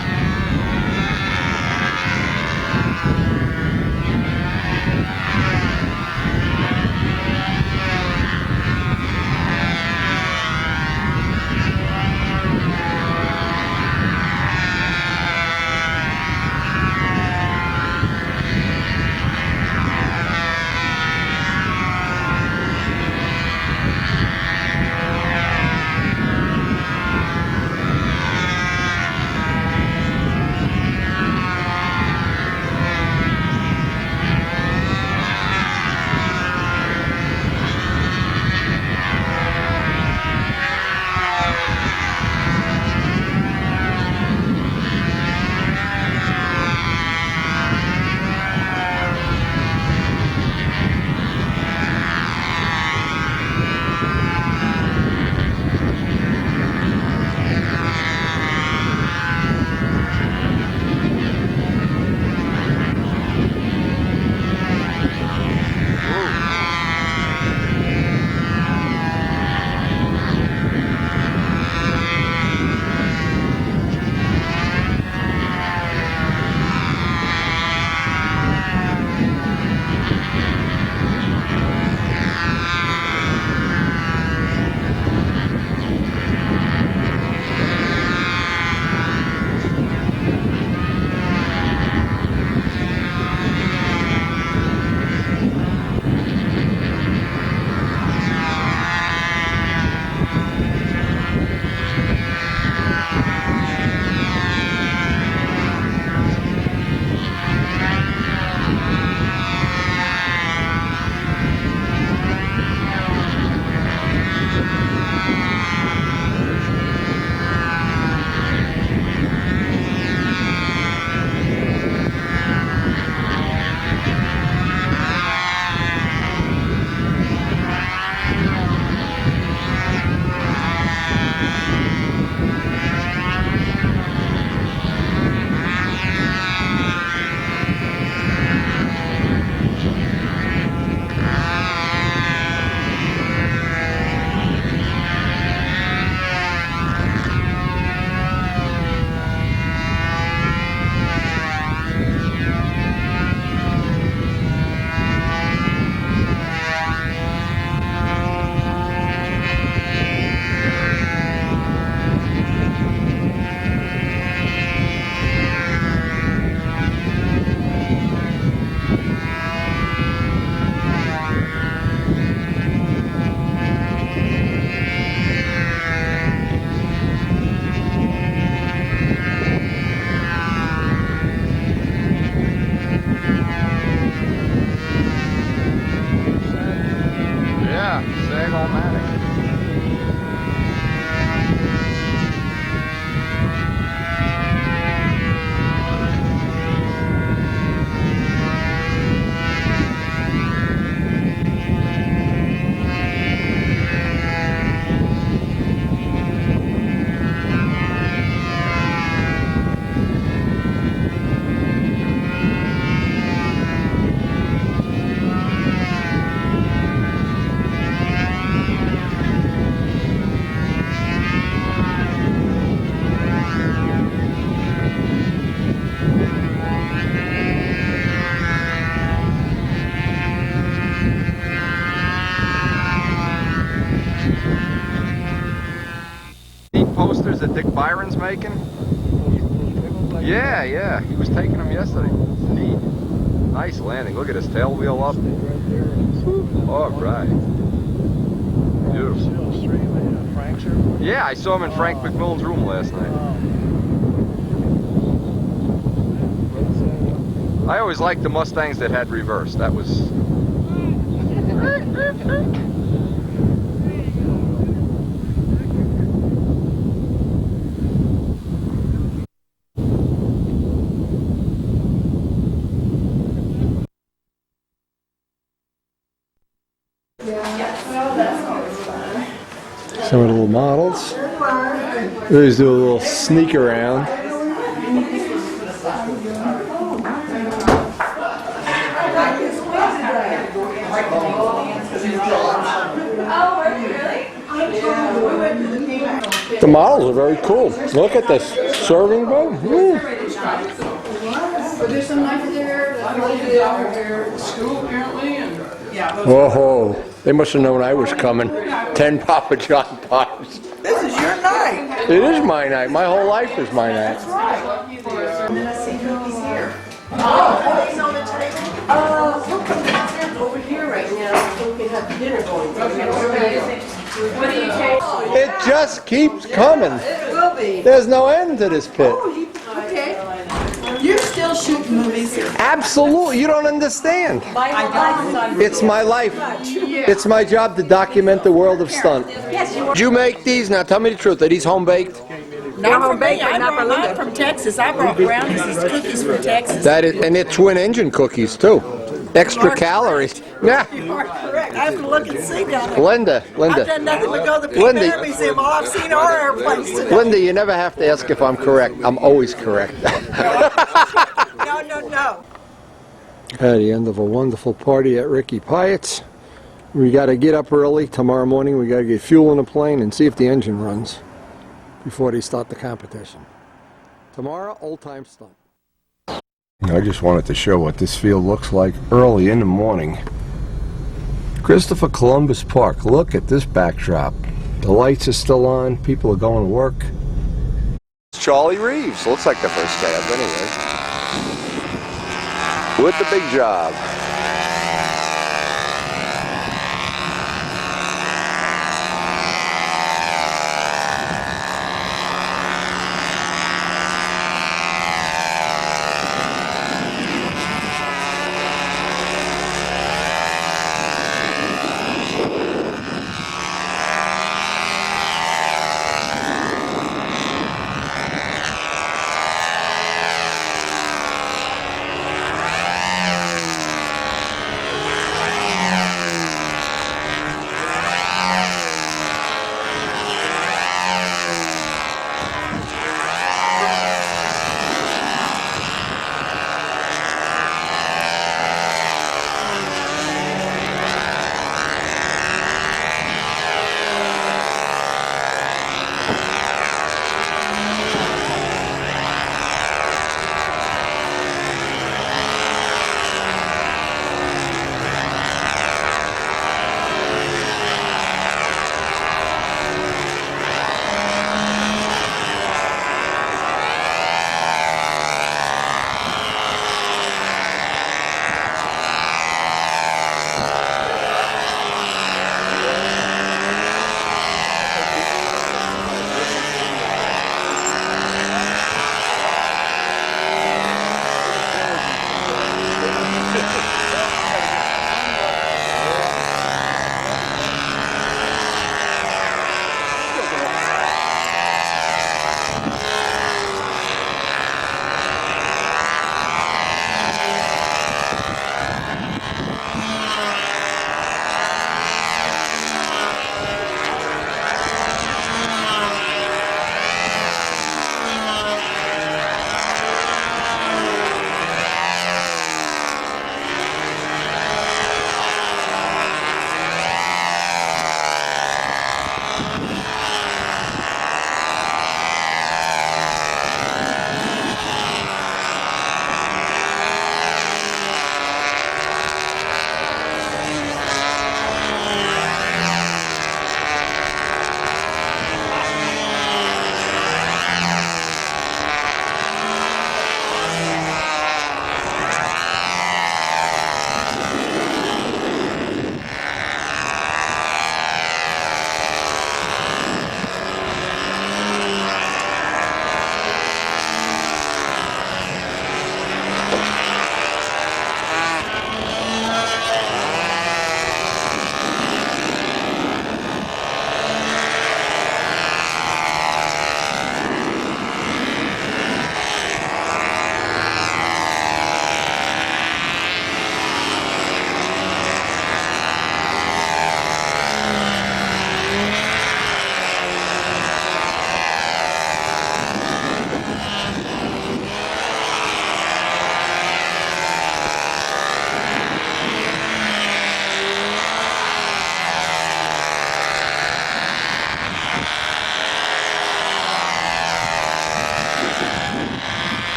coasters that Dick Byron's making? Yeah, yeah. He was taking them yesterday. Neat. Nice landing. Look at his tail wheel up. All right. Beautiful. Yeah, I saw him in Frank McMillan's room last night. I always liked the Mustangs that had reverse. That was... Some of the little models. We always do a little sneak around. The models are very cool. Look at this serving boat. There's some nice there. School apparently, and Whoa, they must have known I was coming. 10 Papa John pies. this is your night. It is my night. My whole life is my night. And then I see Cookie's here. Oh, he's on the table. We'll come downstairs over here right now so we can have dinner going. What do you take? It just keeps coming. It will be. There's no end to this pit. Okay. You're still shooting movies here. Absolutely. You don't understand. It's my life. It's my job to document the world of stunt. Did you make these? Now tell me the truth. Are these home baked? Not from me. I brought mine from Texas. I brought brownies and cookies from Texas. That is, and they're twin engine cookies too. Extra calories. Yeah. You are correct. I have to look and see down there. Linda. I've done nothing but go to the Pink Bear Museum. All I've seen are airplanes today. Linda, you never have to ask if I'm correct. I'm always correct. No. At the end of a wonderful party at Ricky Pyatt's. We got to get up early tomorrow morning. We got to get fuel in the plane and see if the engine runs before they start the competition. Tomorrow, old time stunt. I just wanted to show what this field looks like early in the morning. Christopher Columbus Park. Look at this backdrop. The lights are still on. People are going to work. Charlie Reeves. Looks like the first cab anyway. With the big job.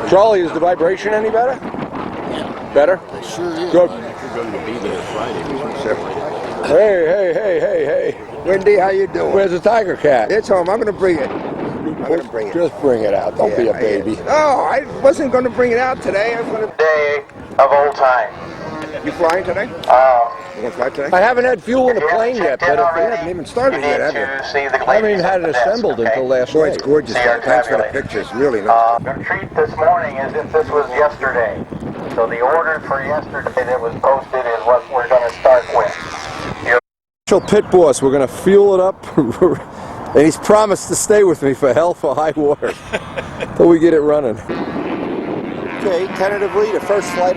Charlie, is the vibration any better? Better? It sure is. Good. We're going to be there Friday. Hey. Wendy, how you doing? Where's the tiger cat? It's home. I'm going to bring it. I'm going to bring it. Just bring it out. Don't be a baby. No, I wasn't going to bring it out today. I was going to. Day of old time. You flying today? You going to fly today? I haven't had fuel in the plane yet, but You haven't even started yet, have you? I haven't even had it assembled until last Boy, night. it's gorgeous. Thanks for the pictures. Really nice. The treat this morning is if this was yesterday. So the order for yesterday that was posted is what we're going to start with. Pit boss, we're going to fuel it up, and he's promised to stay with me for hell for high water till we get it running. Okay, tentatively the first flight.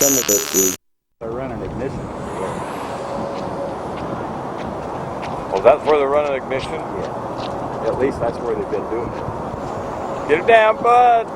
Some of it is. They're running ignition. Oh, that's where they're running ignition? Yeah. At least that's where they've been doing it. Get it down, bud.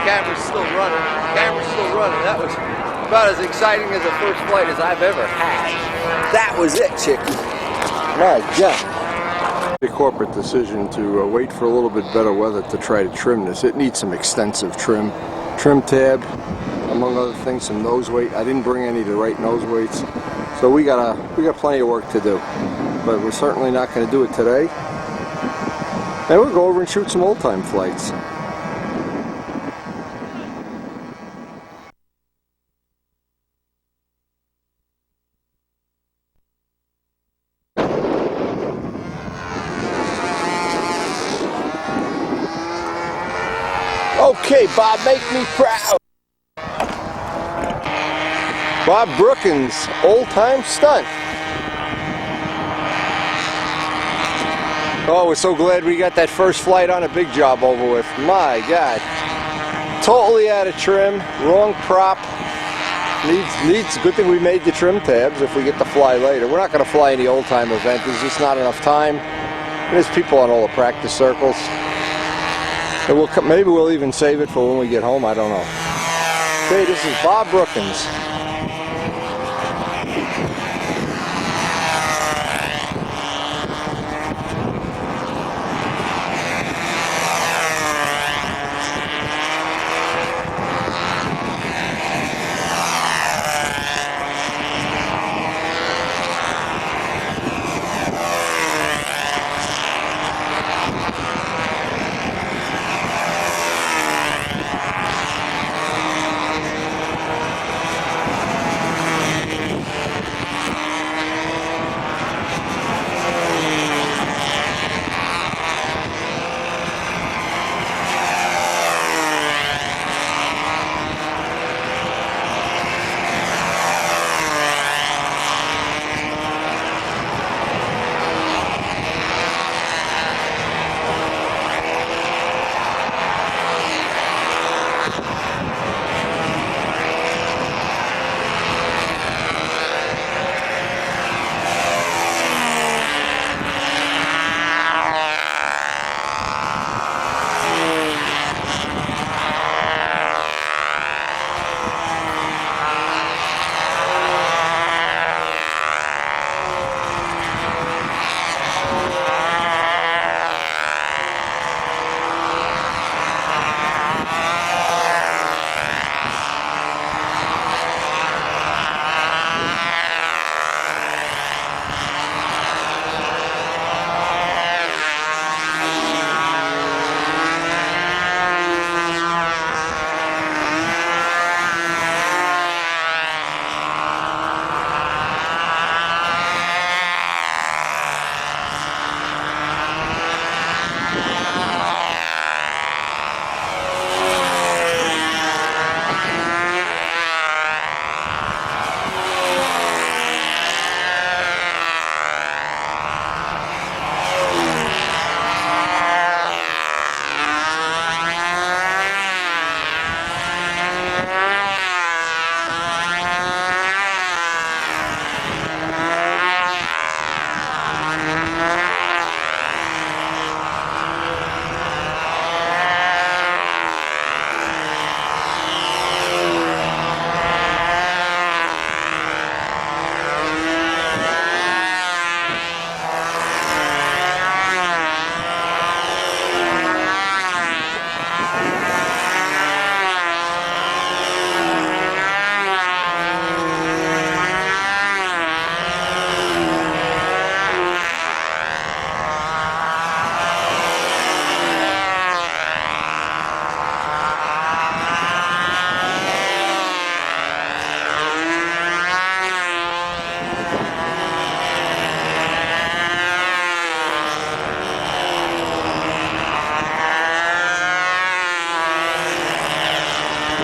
Camera's still running. Camera's still running. That was about as exciting as a first flight as I've ever had. That was it, Chicky. My God. A corporate decision to wait for a little bit better weather to try to trim this. It needs some extensive trim. Trim tab, among other things, some nose weight. I didn't bring any of the right nose weights. So we got plenty of work to do. But we're certainly not going to do it today. And we'll go over and shoot some old-time flights. Okay, Bob, make me proud. Bob Brookins, old-time stunt. Oh, we're so glad we got that first flight on a big job over with. My God. Totally out of trim, wrong prop. Needs, good thing we made the trim tabs if we get to fly later. We're not going to fly any old-time event. There's just not enough time. There's people on all the practice circles. And maybe we'll even save it for when we get home, I don't know. Okay, this is Bob Brookins.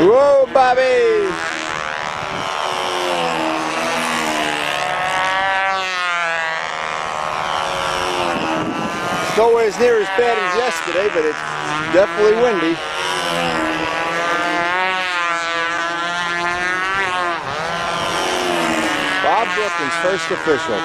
Whoa, Bobby! It's nowhere as near as bad as yesterday, but it's definitely windy. Bob Brookins, first official.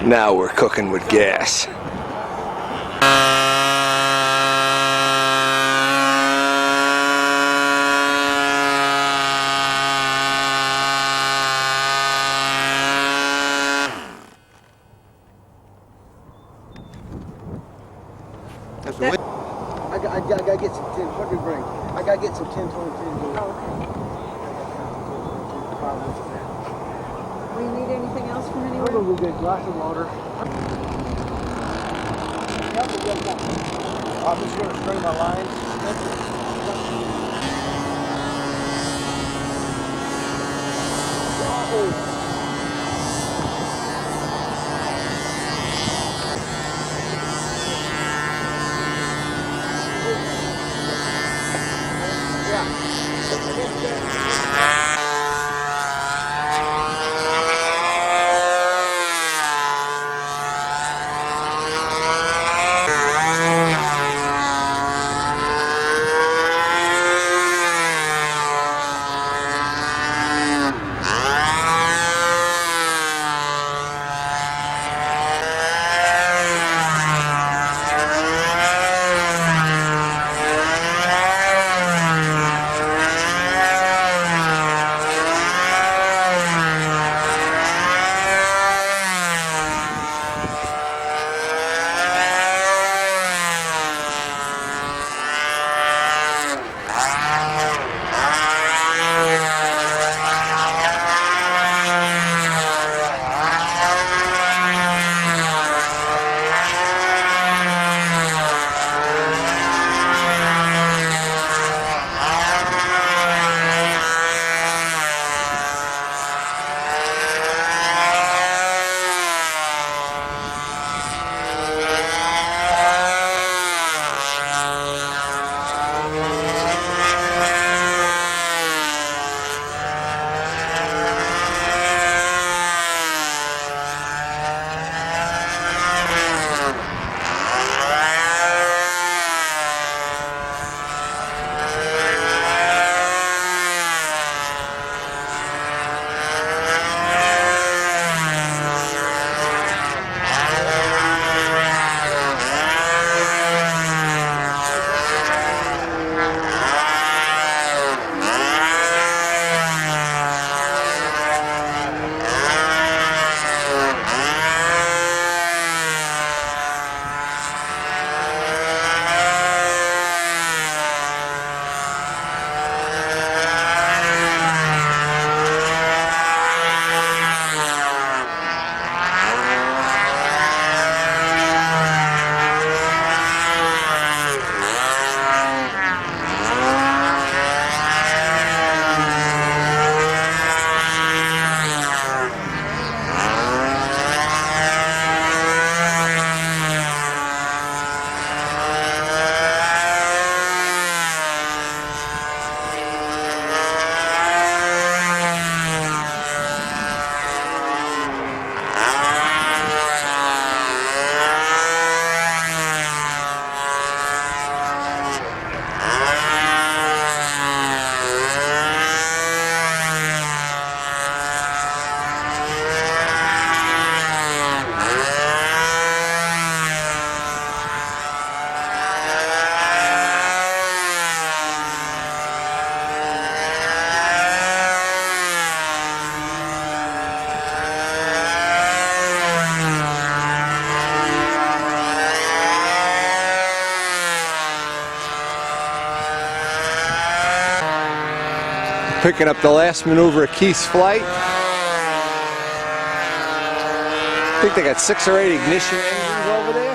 Now we're cooking with gas. I gotta get some tin. What do you bring? I gotta get some tin. Do you need anything else from I'm anywhere? gonna go get a glass of water. I'm just gonna string my lines. Ah! Picking up the last maneuver of Keith's flight. I think they got 6 or 8 ignition engines over there.